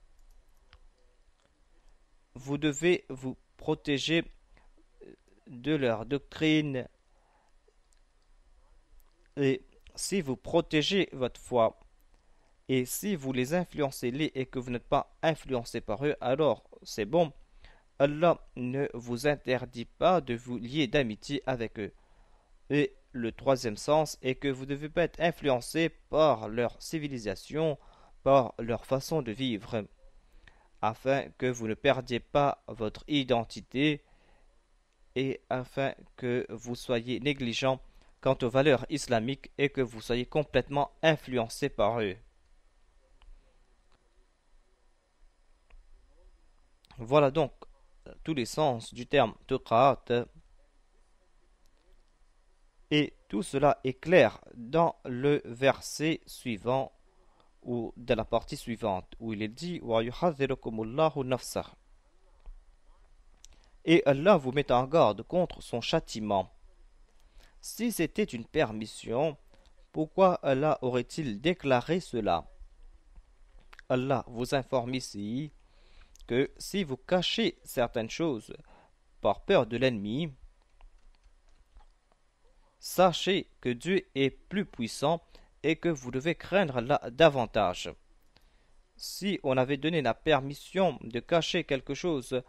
Vous devez vous protéger de leur doctrine. Et si vous protégez votre foi, et si vous les influencez et que vous n'êtes pas influencé par eux, alors c'est bon. Allah ne vous interdit pas de vous lier d'amitié avec eux. Et le troisième sens est que vous ne devez pas être influencé par leur civilisation, par leur façon de vivre, afin que vous ne perdiez pas votre identité et afin que vous soyez négligent quant aux valeurs islamiques et que vous soyez complètement influencé par eux. Voilà donc tous les sens du terme tuqat. Et tout cela est clair dans le verset suivant ou dans la partie suivante où il est dit وَيُحَذِّرُكُمُ nafsah. Et Allah vous met en garde contre son châtiment. Si c'était une permission, pourquoi Allah aurait-il déclaré cela? Allah vous informe ici que si vous cachez certaines choses par peur de l'ennemi, sachez que Dieu est plus puissant et que vous devez craindre Allah davantage. Si on avait donné la permission de cacher quelque chose,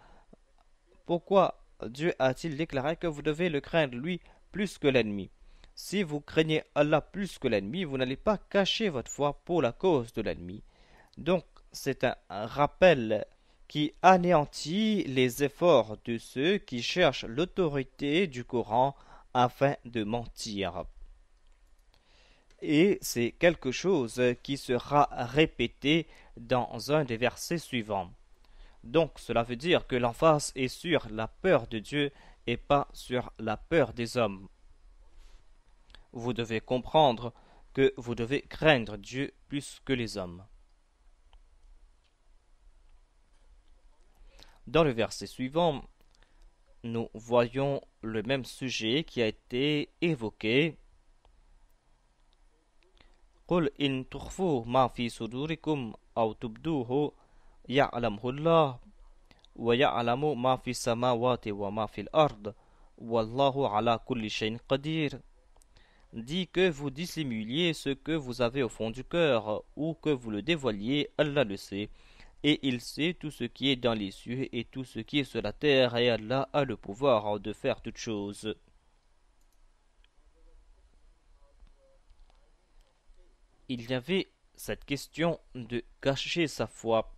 pourquoi Dieu a-t-il déclaré que vous devez le craindre lui plus que l'ennemi? Si vous craignez Allah plus que l'ennemi, vous n'allez pas cacher votre foi pour la cause de l'ennemi. Donc, c'est un rappel qui anéantit les efforts de ceux qui cherchent l'autorité du Coran afin de mentir. Et c'est quelque chose qui sera répété dans un des versets suivants. Donc cela veut dire que l'emphase est sur la peur de Dieu et pas sur la peur des hommes. Vous devez comprendre que vous devez craindre Dieu plus que les hommes. Dans le verset suivant, nous voyons le même sujet qui a été évoqué. قل إن تخفوا ما في صدوركم أو تبدوه يعلمه الله ويعلم ما في السماوات وما في الأرض والله على كل شيء قدير. Dit que vous dissimuliez ce que vous avez au fond du cœur ou que vous le dévoiliez, Allah le sait, et il sait tout ce qui est dans les cieux et tout ce qui est sur la terre, et Allah a le pouvoir de faire toutes choses. Il y avait cette question de cacher sa foi,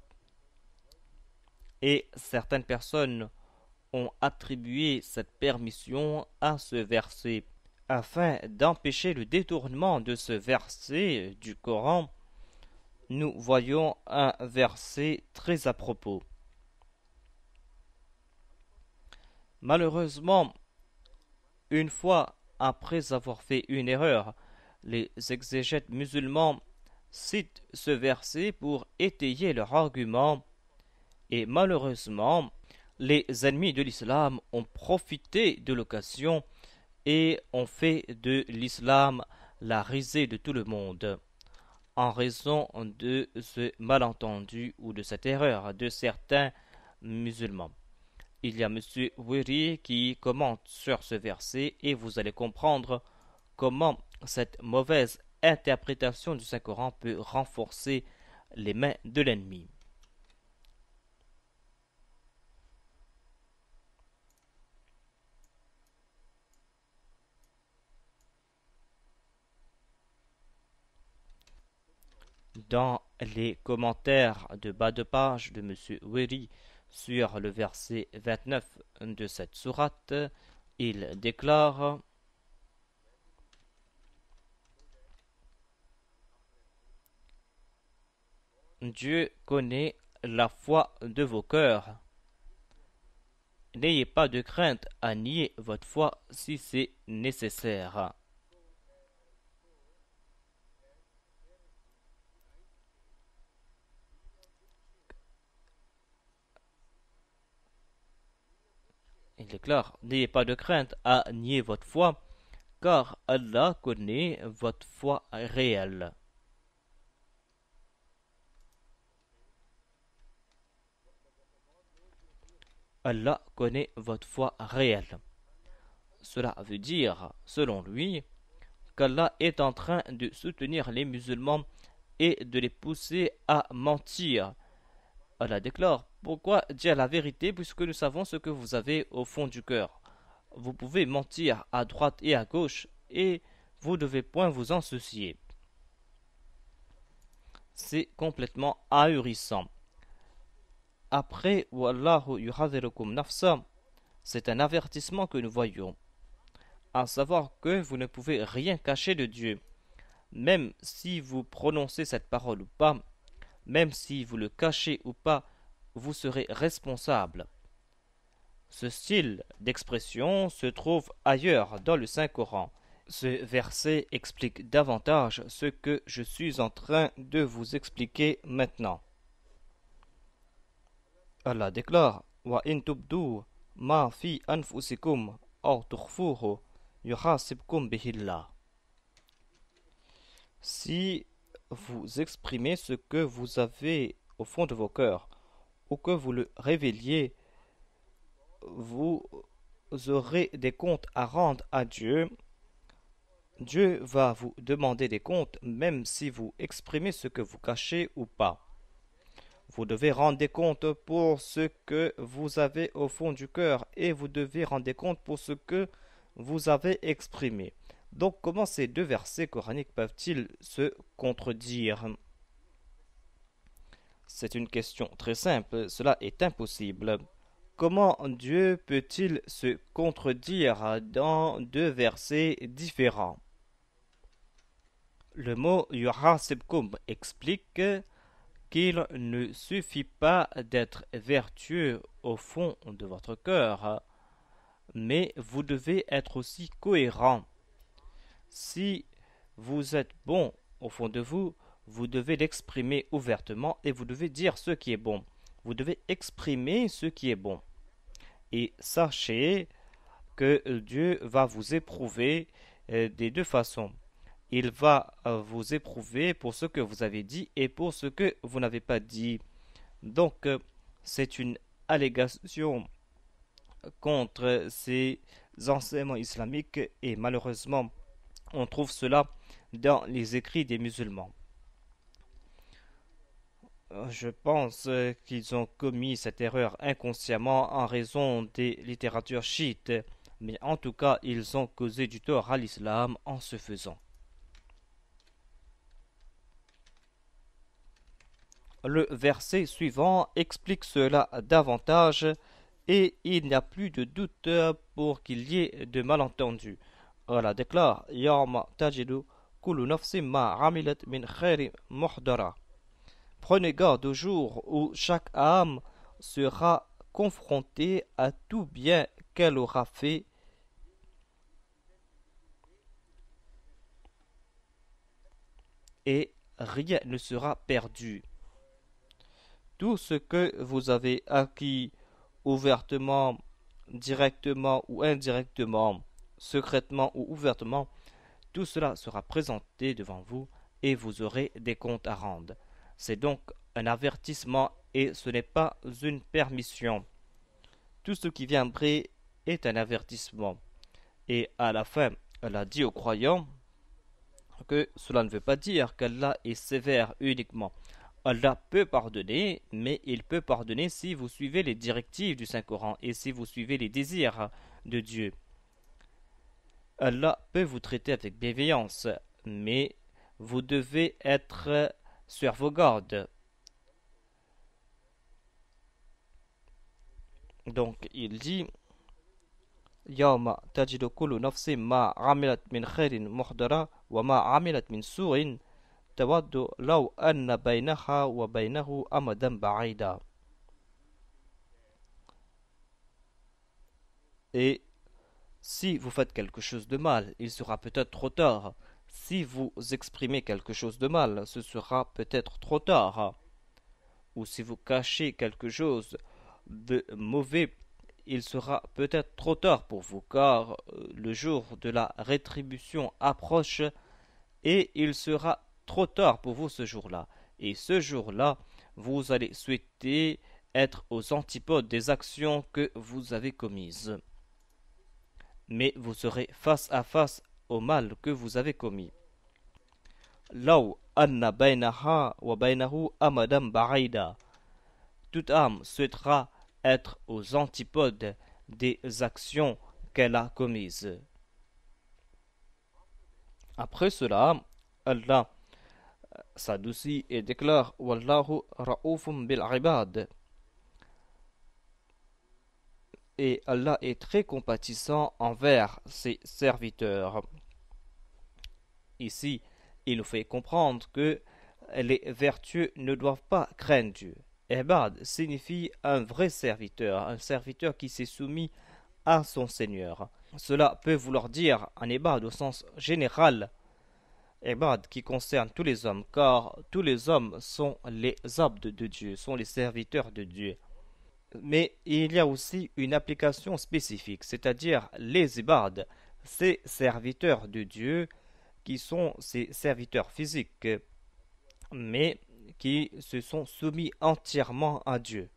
et certaines personnes ont attribué cette permission à ce verset. Afin d'empêcher le détournement de ce verset du Coran, nous voyons un verset très à propos. Malheureusement, une fois après avoir fait une erreur, les exégètes musulmans citent ce verset pour étayer leur argument et malheureusement, les ennemis de l'islam ont profité de l'occasion et ont fait de l'islam la risée de tout le monde en raison de ce malentendu ou de cette erreur de certains musulmans. Il y a M. Wiri qui commente sur ce verset et vous allez comprendre comment cette mauvaise interprétation du Saint-Coran peut renforcer les mains de l'ennemi. Dans les commentaires de bas de page de M. Wiri sur le verset 29 de cette sourate, il déclare: Dieu connaît la foi de vos cœurs. N'ayez pas de crainte à nier votre foi si c'est nécessaire. Il déclare: N'ayez pas de crainte à nier votre foi, car Allah connaît votre foi réelle. Allah connaît votre foi réelle. Cela veut dire, selon lui, qu'Allah est en train de soutenir les musulmans et de les pousser à mentir. Allah déclare: Pourquoi dire la vérité puisque nous savons ce que vous avez au fond du cœur? Vous pouvez mentir à droite et à gauche et vous ne devez point vous en soucier. C'est complètement ahurissant. Après, Wallahu yuhadhirukum nafsa, c'est un avertissement que nous voyons, à savoir que vous ne pouvez rien cacher de Dieu, même si vous prononcez cette parole ou pas, même si vous le cachez ou pas, vous serez responsable. Ce style d'expression se trouve ailleurs dans le Saint-Coran. Ce verset explique davantage ce que je suis en train de vous expliquer maintenant. Allah déclare: Wa in tubdu ma fi anfusikum aw tukhfuhu yuhasibkum bihillah. Si vous exprimez ce que vous avez au fond de vos cœurs ou que vous le révéliez, vous aurez des comptes à rendre à Dieu. Dieu va vous demander des comptes même si vous exprimez ce que vous cachez ou pas. Vous devez rendre des comptes pour ce que vous avez au fond du cœur et vous devez rendre des comptes pour ce que vous avez exprimé. Donc comment ces deux versets coraniques peuvent-ils se contredire? C'est une question très simple, cela est impossible. Comment Dieu peut-il se contredire dans deux versets différents? Le mot yuhasibkum explique qu'il ne suffit pas d'être vertueux au fond de votre cœur, mais vous devez être aussi cohérent. Si vous êtes bon au fond de vous, vous devez l'exprimer ouvertement et vous devez dire ce qui est bon. Vous devez exprimer ce qui est bon. Et sachez que Dieu va vous éprouver des deux façons. Il va vous éprouver pour ce que vous avez dit et pour ce que vous n'avez pas dit. Donc, c'est une allégation contre ces enseignements islamiques et malheureusement, on trouve cela dans les écrits des musulmans. Je pense qu'ils ont commis cette erreur inconsciemment en raison des littératures chiites, mais en tout cas, ils ont causé du tort à l'islam en ce faisant. Le verset suivant explique cela davantage et il n'y a plus de doute pour qu'il y ait de malentendus. Allah déclare Yawma tajidu kullu nafsin ma amilat min khairin muhdara. Prenez garde au jour où chaque âme sera confrontée à tout bien qu'elle aura fait et rien ne sera perdu. Tout ce que vous avez acquis ouvertement, directement ou indirectement, secrètement ou ouvertement, tout cela sera présenté devant vous et vous aurez des comptes à rendre. C'est donc un avertissement et ce n'est pas une permission. Tout ce qui vient après est un avertissement. Et à la fin, elle a dit aux croyants que cela ne veut pas dire qu'Allah est sévère uniquement. Allah peut pardonner, mais il peut pardonner si vous suivez les directives du Saint-Coran et si vous suivez les désirs de Dieu. Allah peut vous traiter avec bienveillance, mais vous devez être sur vos gardes. Donc il dit Yawma tajidu kullu nafsin ma amilat min khairin muhdara wa ma amilat min su'in tawaddu law anna baynaha wa baynahu amadan ba'ida. Et si vous faites quelque chose de mal, il sera peut-être trop tard. Si vous exprimez quelque chose de mal, ce sera peut-être trop tard. Ou si vous cachez quelque chose de mauvais, il sera peut-être trop tard pour vous, car le jour de la rétribution approche et il sera trop tard pour vous ce jour-là. Et ce jour-là, vous allez souhaiter être aux antipodes des actions que vous avez commises. Mais vous serez face à face au mal que vous avez commis. Law anna bainaha wa bainahu amadan ba'ida. Toute âme souhaitera être aux antipodes des actions qu'elle a commises. Après cela, Allah s'adoucit et déclare Wallahu ra'ufum bil ibad. Et Allah est très compatissant envers ses serviteurs. Ici, il nous fait comprendre que les vertueux ne doivent pas craindre Dieu. Ibad signifie un vrai serviteur, un serviteur qui s'est soumis à son Seigneur. Cela peut vouloir dire un ibad au sens général, ibad qui concerne tous les hommes, car tous les hommes sont les abdes de Dieu, sont les serviteurs de Dieu. Mais il y a aussi une application spécifique, c'est-à-dire les ibad, ces serviteurs de Dieu qui sont ces serviteurs physiques, mais qui se sont soumis entièrement à Dieu.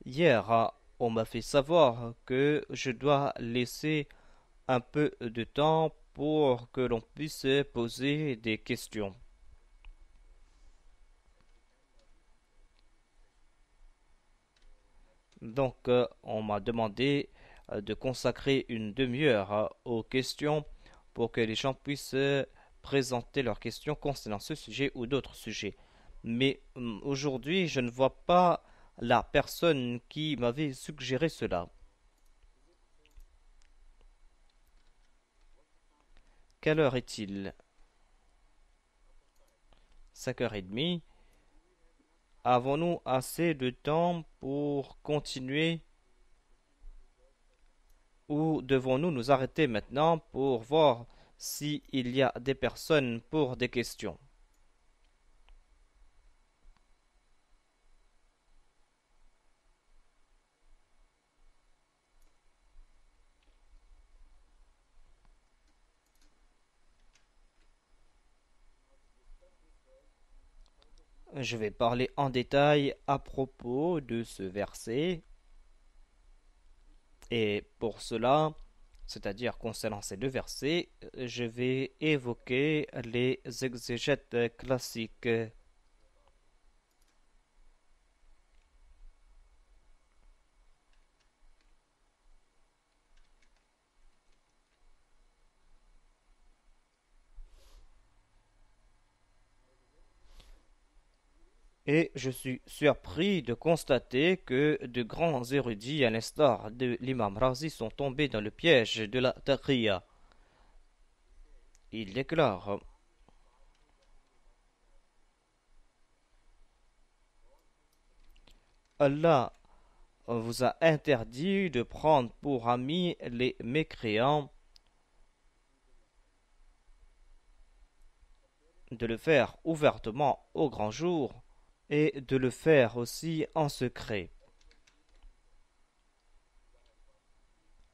Hier, on m'a fait savoir que je dois laisser un peu de temps pour que l'on puisse poser des questions. Donc, on m'a demandé de consacrer une demi-heure aux questions pour que les gens puissent présenter leurs questions concernant ce sujet ou d'autres sujets. Mais aujourd'hui, je ne vois pas la personne qui m'avait suggéré cela. Quelle heure est-il? 5h30. Avons-nous assez de temps pour continuer ou devons-nous nous arrêter maintenant pour voir s'il y a des personnes pour des questions? Je vais parler en détail à propos de ce verset et pour cela, c'est-à-dire concernant ces deux versets, je vais évoquer les exégètes classiques. Et je suis surpris de constater que de grands érudits, à l'instar de l'imam Razi, sont tombés dans le piège de la taqiyya. Il déclare: Allah vous a interdit de prendre pour amis les mécréants, de le faire ouvertement au grand jour et de le faire aussi en secret.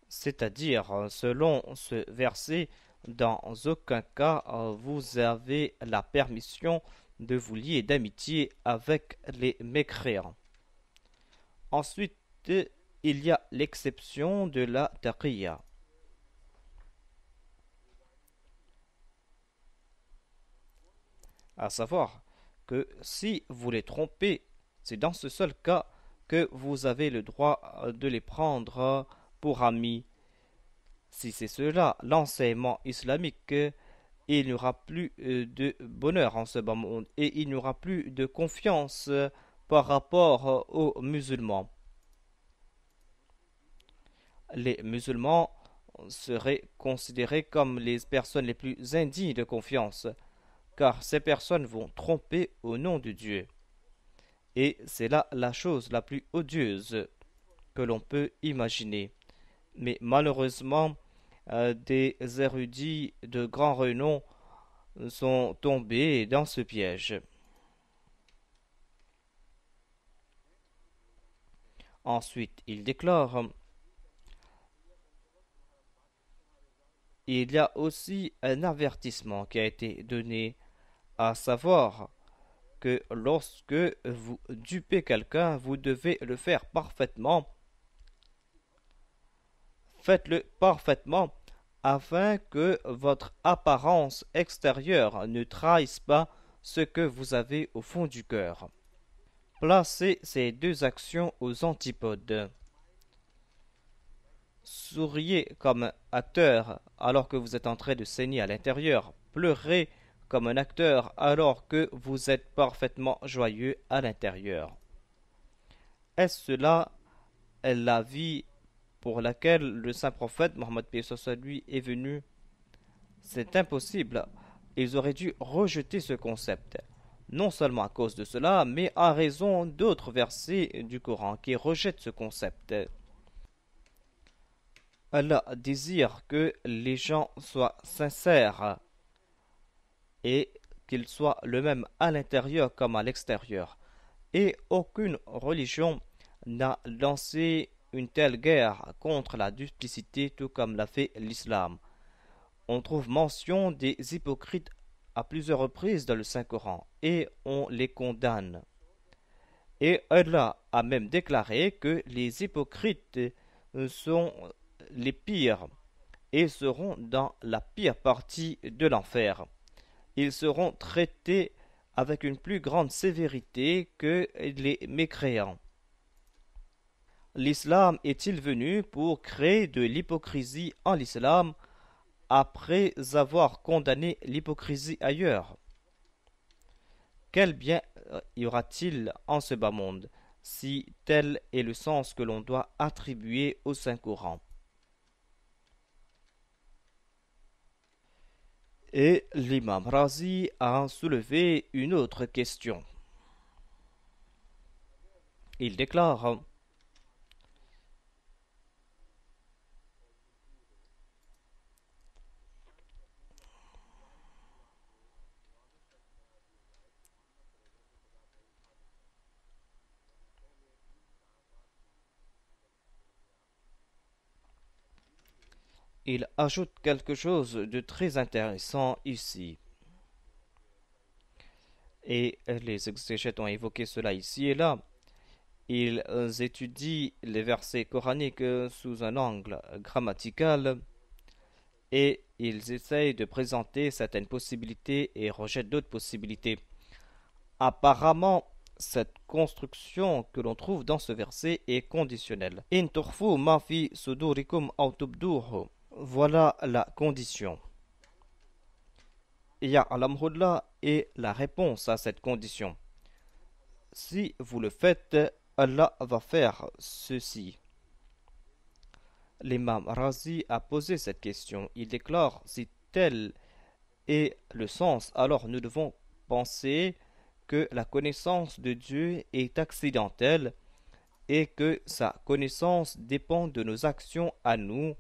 C'est-à-dire, selon ce verset, dans aucun cas vous avez la permission de vous lier d'amitié avec les mécréants. Ensuite, il y a l'exception de la taqiyya, à savoir que si vous les trompez, c'est dans ce seul cas que vous avez le droit de les prendre pour amis. Si c'est cela, l'enseignement islamique, il n'y aura plus de bonheur en ce bas monde et il n'y aura plus de confiance par rapport aux musulmans. Les musulmans seraient considérés comme les personnes les plus indignes de confiance, car ces personnes vont tromper au nom de Dieu. Et c'est là la chose la plus odieuse que l'on peut imaginer. Mais malheureusement, des érudits de grand renom sont tombés dans ce piège. Ensuite, il déclare: il y a aussi un avertissement qui a été donné, à savoir que lorsque vous dupez quelqu'un, vous devez le faire parfaitement. Faites-le parfaitement afin que votre apparence extérieure ne trahisse pas ce que vous avez au fond du cœur. Placez ces deux actions aux antipodes. Souriez comme un acteur alors que vous êtes en train de saigner à l'intérieur. Pleurez comme un acteur alors que vous êtes parfaitement joyeux à l'intérieur. Est-ce cela la vie pour laquelle le saint prophète Mohammed lui est venu? C'est impossible. Ils auraient dû rejeter ce concept. Non seulement à cause de cela, mais à raison d'autres versets du Coran qui rejettent ce concept. Allah désire que les gens soient sincères et qu'ils soient le même à l'intérieur comme à l'extérieur. Et aucune religion n'a lancé une telle guerre contre la duplicité tout comme l'a fait l'islam. On trouve mention des hypocrites à plusieurs reprises dans le Saint-Coran et on les condamne. Et Allah a même déclaré que les hypocrites sont les pires et seront dans la pire partie de l'enfer. Ils seront traités avec une plus grande sévérité que les mécréants. L'islam est-il venu pour créer de l'hypocrisie en l'islam après avoir condamné l'hypocrisie ailleurs? Quel bien y aura-t-il en ce bas monde si tel est le sens que l'on doit attribuer au Saint-Coran? Et l'imam Razi a soulevé une autre question. Il déclare: il ajoute quelque chose de très intéressant ici. Et les exégètes ont évoqué cela ici et là. Ils étudient les versets coraniques sous un angle grammatical et ils essayent de présenter certaines possibilités et rejettent d'autres possibilités. Apparemment, cette construction que l'on trouve dans ce verset est conditionnelle. In turfu ma fi sudurikum aw tubduhu. Voilà la condition. Ya'lamhullah est la réponse à cette condition. Si vous le faites, Allah va faire ceci. L'imam Razi a posé cette question. Il déclare: si tel est le sens, alors nous devons penser que la connaissance de Dieu est accidentelle et que sa connaissance dépend de nos actions à nous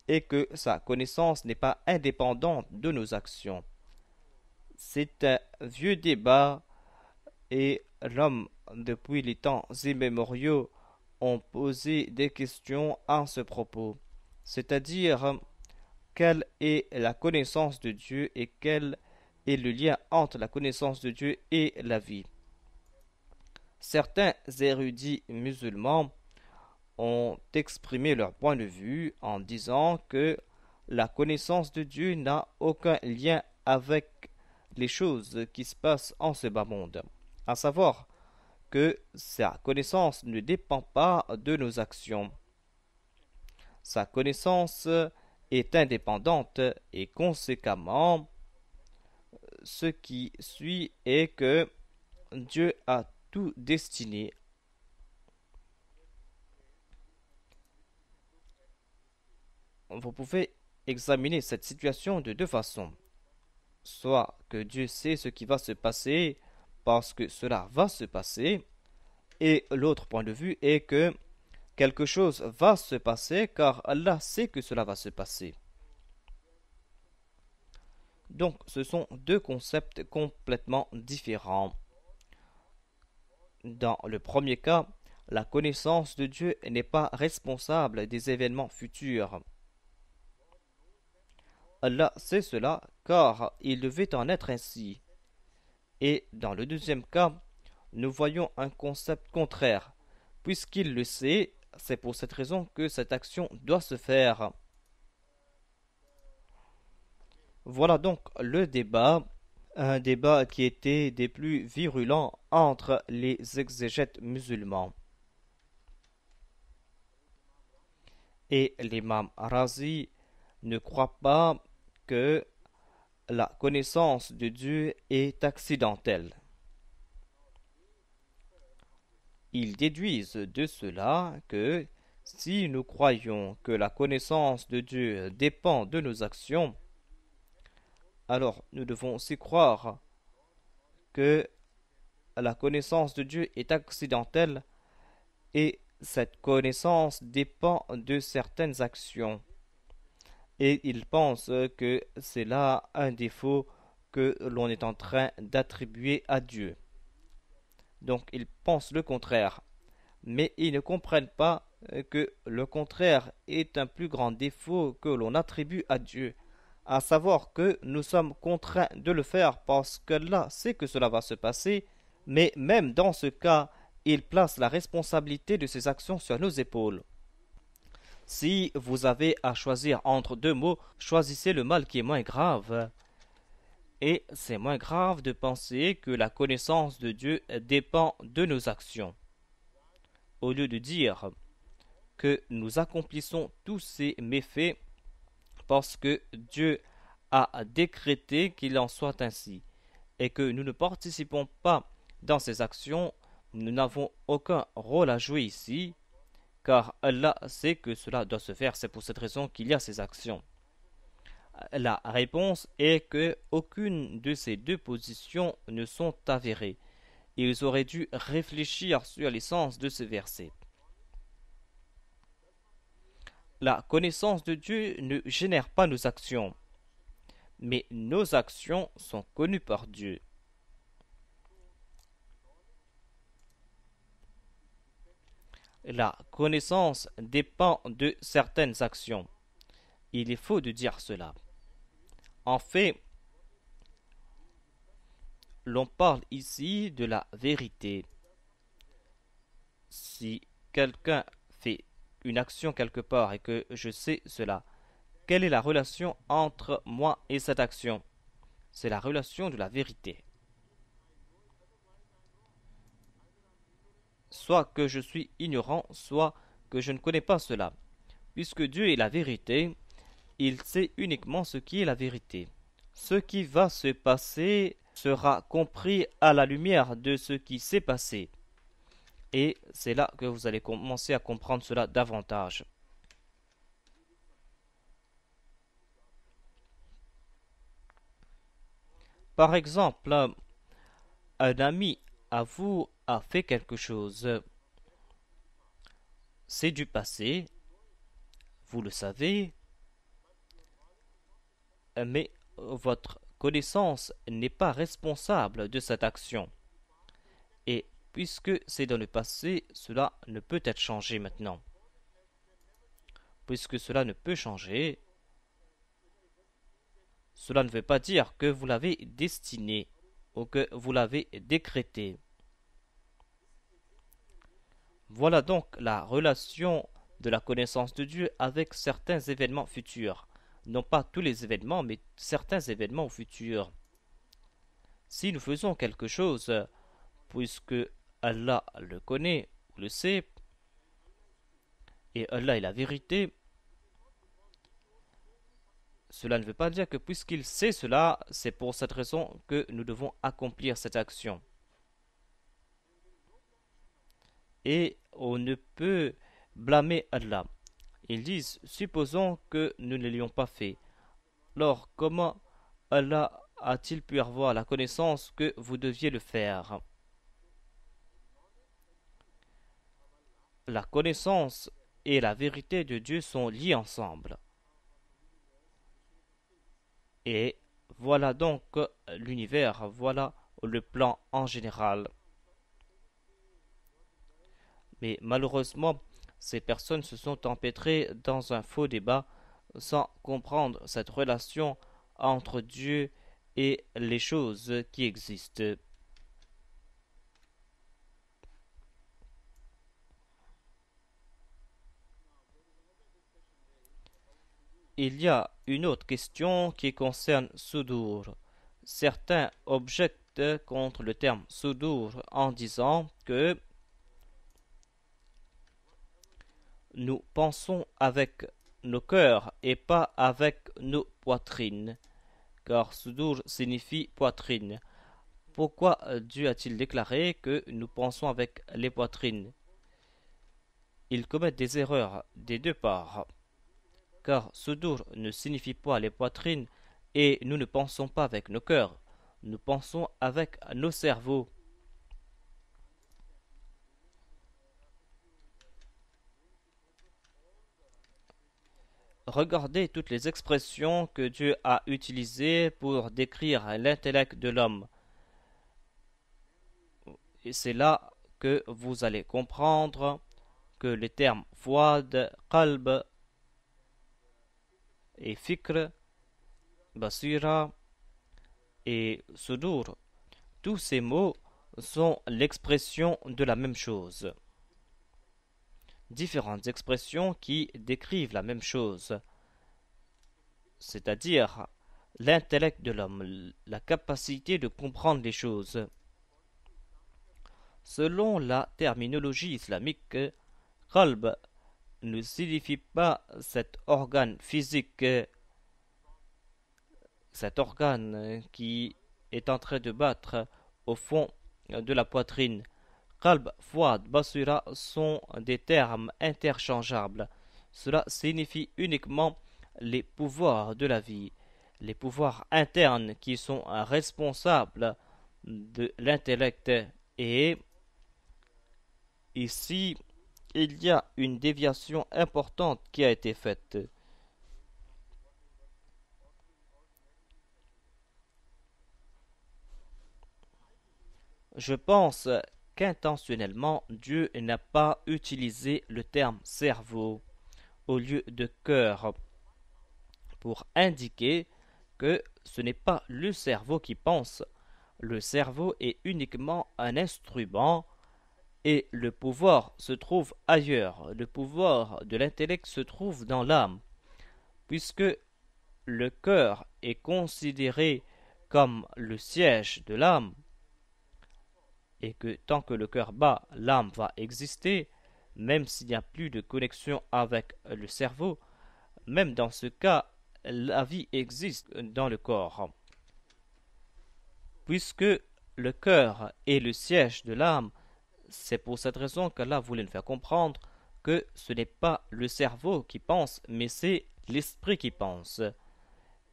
et que sa connaissance n'est pas indépendante de nos actions. C'est un vieux débat et l'homme, depuis les temps immémoriaux, ont posé des questions à ce propos, c'est-à-dire quelle est la connaissance de Dieu et quel est le lien entre la connaissance de Dieu et la vie. Certains érudits musulmans ont exprimé leur point de vue en disant que la connaissance de Dieu n'a aucun lien avec les choses qui se passent en ce bas monde, à savoir que sa connaissance ne dépend pas de nos actions. Sa connaissance est indépendante et conséquemment, ce qui suit est que Dieu a tout destiné. Vous pouvez examiner cette situation de deux façons. Soit que Dieu sait ce qui va se passer parce que cela va se passer, et l'autre point de vue est que quelque chose va se passer car Allah sait que cela va se passer. Donc ce sont deux concepts complètement différents. Dans le premier cas, la connaissance de Dieu n'est pas responsable des événements futurs. Allah sait cela car il devait en être ainsi. Et dans le deuxième cas, nous voyons un concept contraire. Puisqu'il le sait, c'est pour cette raison que cette action doit se faire. Voilà donc le débat, un débat qui était des plus virulents entre les exégètes musulmans. Et l'imam Razi ne croit pas que la connaissance de Dieu est accidentelle. Ils déduisent de cela que si nous croyons que la connaissance de Dieu dépend de nos actions, alors nous devons aussi croire que la connaissance de Dieu est accidentelle et cette connaissance dépend de certaines actions. Et ils pensent que c'est là un défaut que l'on est en train d'attribuer à Dieu. Donc ils pensent le contraire. Mais ils ne comprennent pas que le contraire est un plus grand défaut que l'on attribue à Dieu. À savoir que nous sommes contraints de le faire parce que là, c'est que cela va se passer. Mais même dans ce cas, il place la responsabilité de ses actions sur nos épaules. Si vous avez à choisir entre deux maux, choisissez le mal qui est moins grave. Et c'est moins grave de penser que la connaissance de Dieu dépend de nos actions, au lieu de dire que nous accomplissons tous ces méfaits parce que Dieu a décrété qu'il en soit ainsi, et que nous ne participons pas dans ces actions, nous n'avons aucun rôle à jouer ici, car Allah sait que cela doit se faire, c'est pour cette raison qu'il y a ces actions. La réponse est que aucune de ces deux positions ne sont avérées. Ils auraient dû réfléchir sur l'essence de ce verset. La connaissance de Dieu ne génère pas nos actions, mais nos actions sont connues par Dieu. La connaissance dépend de certaines actions. Il est faux de dire cela. En fait, l'on parle ici de la vérité. Si quelqu'un fait une action quelque part et que je sais cela, quelle est la relation entre moi et cette action? C'est la relation de la vérité. Soit que je suis ignorant, soit que je ne connais pas cela. Puisque Dieu est la vérité, il sait uniquement ce qui est la vérité. Ce qui va se passer sera compris à la lumière de ce qui s'est passé. Et c'est là que vous allez commencer à comprendre cela davantage. Par exemple, un ami à vous a fait quelque chose. C'est du passé, vous le savez, mais votre connaissance n'est pas responsable de cette action. Et puisque c'est dans le passé, cela ne peut être changé maintenant. Puisque cela ne peut changer, cela ne veut pas dire que vous l'avez destiné ou que vous l'avez décrété. Voilà donc la relation de la connaissance de Dieu avec certains événements futurs. Non pas tous les événements, mais certains événements futurs. Si nous faisons quelque chose, puisque Allah le connaît ou le sait, et Allah est la vérité, cela ne veut pas dire que puisqu'il sait cela, c'est pour cette raison que nous devons accomplir cette action. Et on ne peut blâmer Allah. Ils disent, supposons que nous ne l'ayons pas fait. Alors, comment Allah a-t-il pu avoir la connaissance que vous deviez le faire? La connaissance et la vérité de Dieu sont liées ensemble. Et voilà donc l'univers, voilà le plan en général. Mais malheureusement, ces personnes se sont empêtrées dans un faux débat sans comprendre cette relation entre Dieu et les choses qui existent. Il y a une autre question qui concerne Sudur. Certains objectent contre le terme Sudur en disant que nous pensons avec nos cœurs et pas avec nos poitrines, car Sudur signifie poitrine. Pourquoi Dieu a-t-il déclaré que nous pensons avec les poitrines? Ils commettent des erreurs des deux parts, car Sudur ne signifie pas les poitrines et nous ne pensons pas avec nos cœurs, nous pensons avec nos cerveaux. Regardez toutes les expressions que Dieu a utilisées pour décrire l'intellect de l'homme. Et c'est là que vous allez comprendre que les termes Fuad, Qalb et Fikr, Basira et Sudur, tous ces mots sont l'expression de la même chose. Différentes expressions qui décrivent la même chose, c'est-à-dire l'intellect de l'homme, la capacité de comprendre les choses. Selon la terminologie islamique, qalb ne signifie pas cet organe physique, cet organe qui est en train de battre au fond de la poitrine. Qalb, Fuad, Basira sont des termes interchangeables. Cela signifie uniquement les pouvoirs de la vie, les pouvoirs internes qui sont responsables de l'intellect. Et ici, il y a une déviation importante qui a été faite. Je pense qu'intentionnellement, Dieu n'a pas utilisé le terme cerveau au lieu de cœur pour indiquer que ce n'est pas le cerveau qui pense. Le cerveau est uniquement un instrument et le pouvoir se trouve ailleurs. Le pouvoir de l'intellect se trouve dans l'âme, puisque le cœur est considéré comme le siège de l'âme et que tant que le cœur bat, l'âme va exister, même s'il n'y a plus de connexion avec le cerveau. Même dans ce cas, la vie existe dans le corps. Puisque le cœur est le siège de l'âme, c'est pour cette raison qu'Allah voulait nous faire comprendre que ce n'est pas le cerveau qui pense, mais c'est l'esprit qui pense.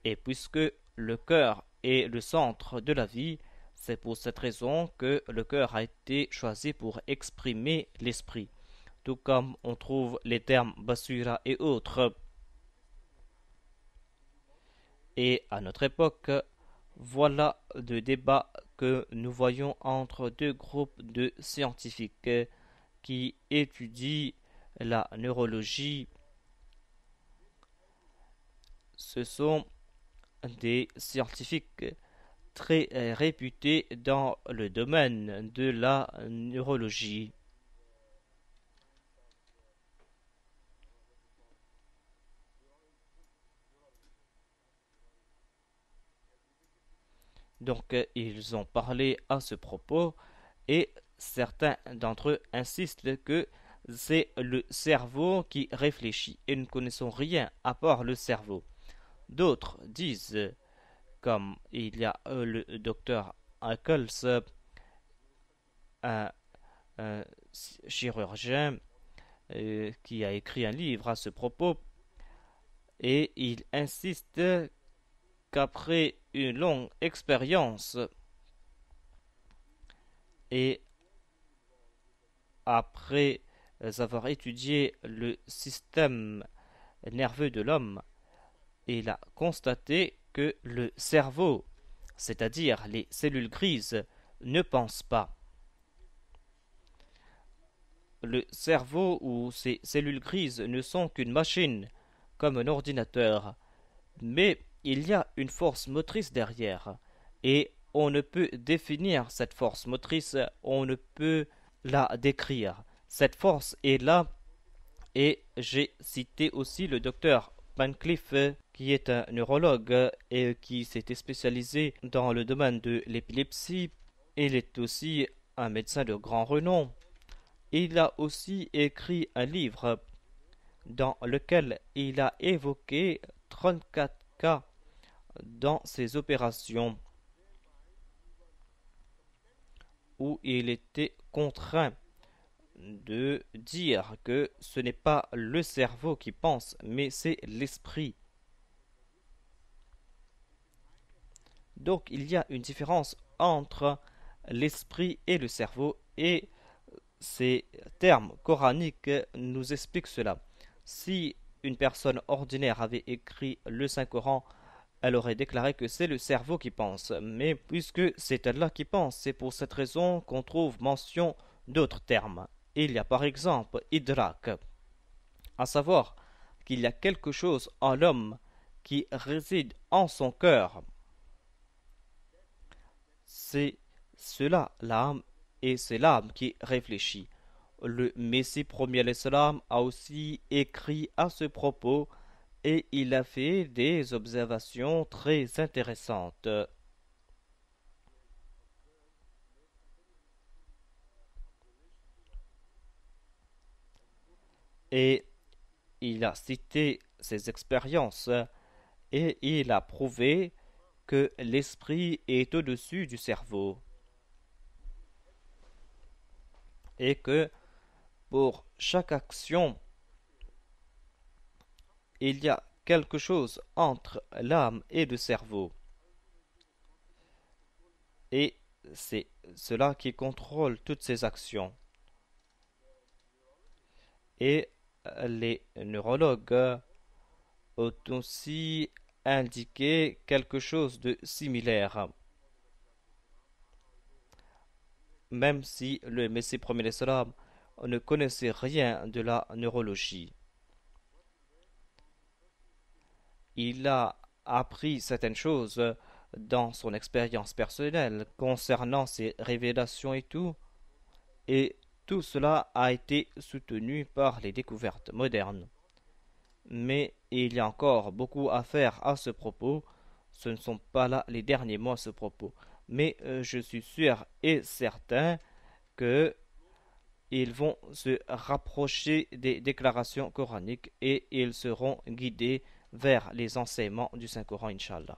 Et puisque le cœur est le centre de la vie, c'est pour cette raison que le cœur a été choisi pour exprimer l'esprit. Tout comme on trouve les termes basura et autres. Et à notre époque, voilà de débats que nous voyons entre deux groupes de scientifiques qui étudient la neurologie. Ce sont des scientifiques très réputés dans le domaine de la neurologie. Donc, ils ont parlé à ce propos et certains d'entre eux insistent que c'est le cerveau qui réfléchit et nous ne connaissons rien à part le cerveau. D'autres disent, comme il y a le docteur Eccles, un, un chirurgien qui a écrit un livre à ce propos, et il insiste qu'après une longue expérience et après avoir étudié le système nerveux de l'homme, il a constaté que le cerveau, c'est-à-dire les cellules grises, ne pense pas. Le cerveau ou ces cellules grises ne sont qu'une machine, comme un ordinateur, mais il y a une force motrice derrière, et on ne peut définir cette force motrice, on ne peut la décrire. Cette force est là, et j'ai cité aussi le docteur Pancliffe, qui est un neurologue et qui s'était spécialisé dans le domaine de l'épilepsie. Il est aussi un médecin de grand renom. Il a aussi écrit un livre dans lequel il a évoqué 34 cas dans ses opérations où il était contraint de dire que ce n'est pas le cerveau qui pense, mais c'est l'esprit. Donc il y a une différence entre l'esprit et le cerveau, et ces termes coraniques nous expliquent cela. Si une personne ordinaire avait écrit le Saint-Coran, elle aurait déclaré que c'est le cerveau qui pense. Mais puisque c'est Allah qui pense, c'est pour cette raison qu'on trouve mention d'autres termes. Il y a par exemple idrak, à savoir qu'il y a quelque chose en l'homme qui réside en son cœur. C'est cela l'âme et c'est l'âme qui réfléchit. Le Messie premier l'Islam a aussi écrit à ce propos et il a fait des observations très intéressantes. Et il a cité ses expériences et il a prouvé que l'esprit est au-dessus du cerveau et que pour chaque action, il y a quelque chose entre l'âme et le cerveau. Et c'est cela qui contrôle toutes ces actions. Et les neurologues ont aussi indiqué quelque chose de similaire. Même si le Messie premier l'Islam ne connaissait rien de la neurologie. Il a appris certaines choses dans son expérience personnelle concernant ses révélations et tout, et tout cela a été soutenu par les découvertes modernes. Mais il y a encore beaucoup à faire à ce propos. Ce ne sont pas là les derniers mots à ce propos. Mais je suis sûr et certain que ils vont se rapprocher des déclarations coraniques et ils seront guidés vers les enseignements du Saint-Coran, Inch'Allah.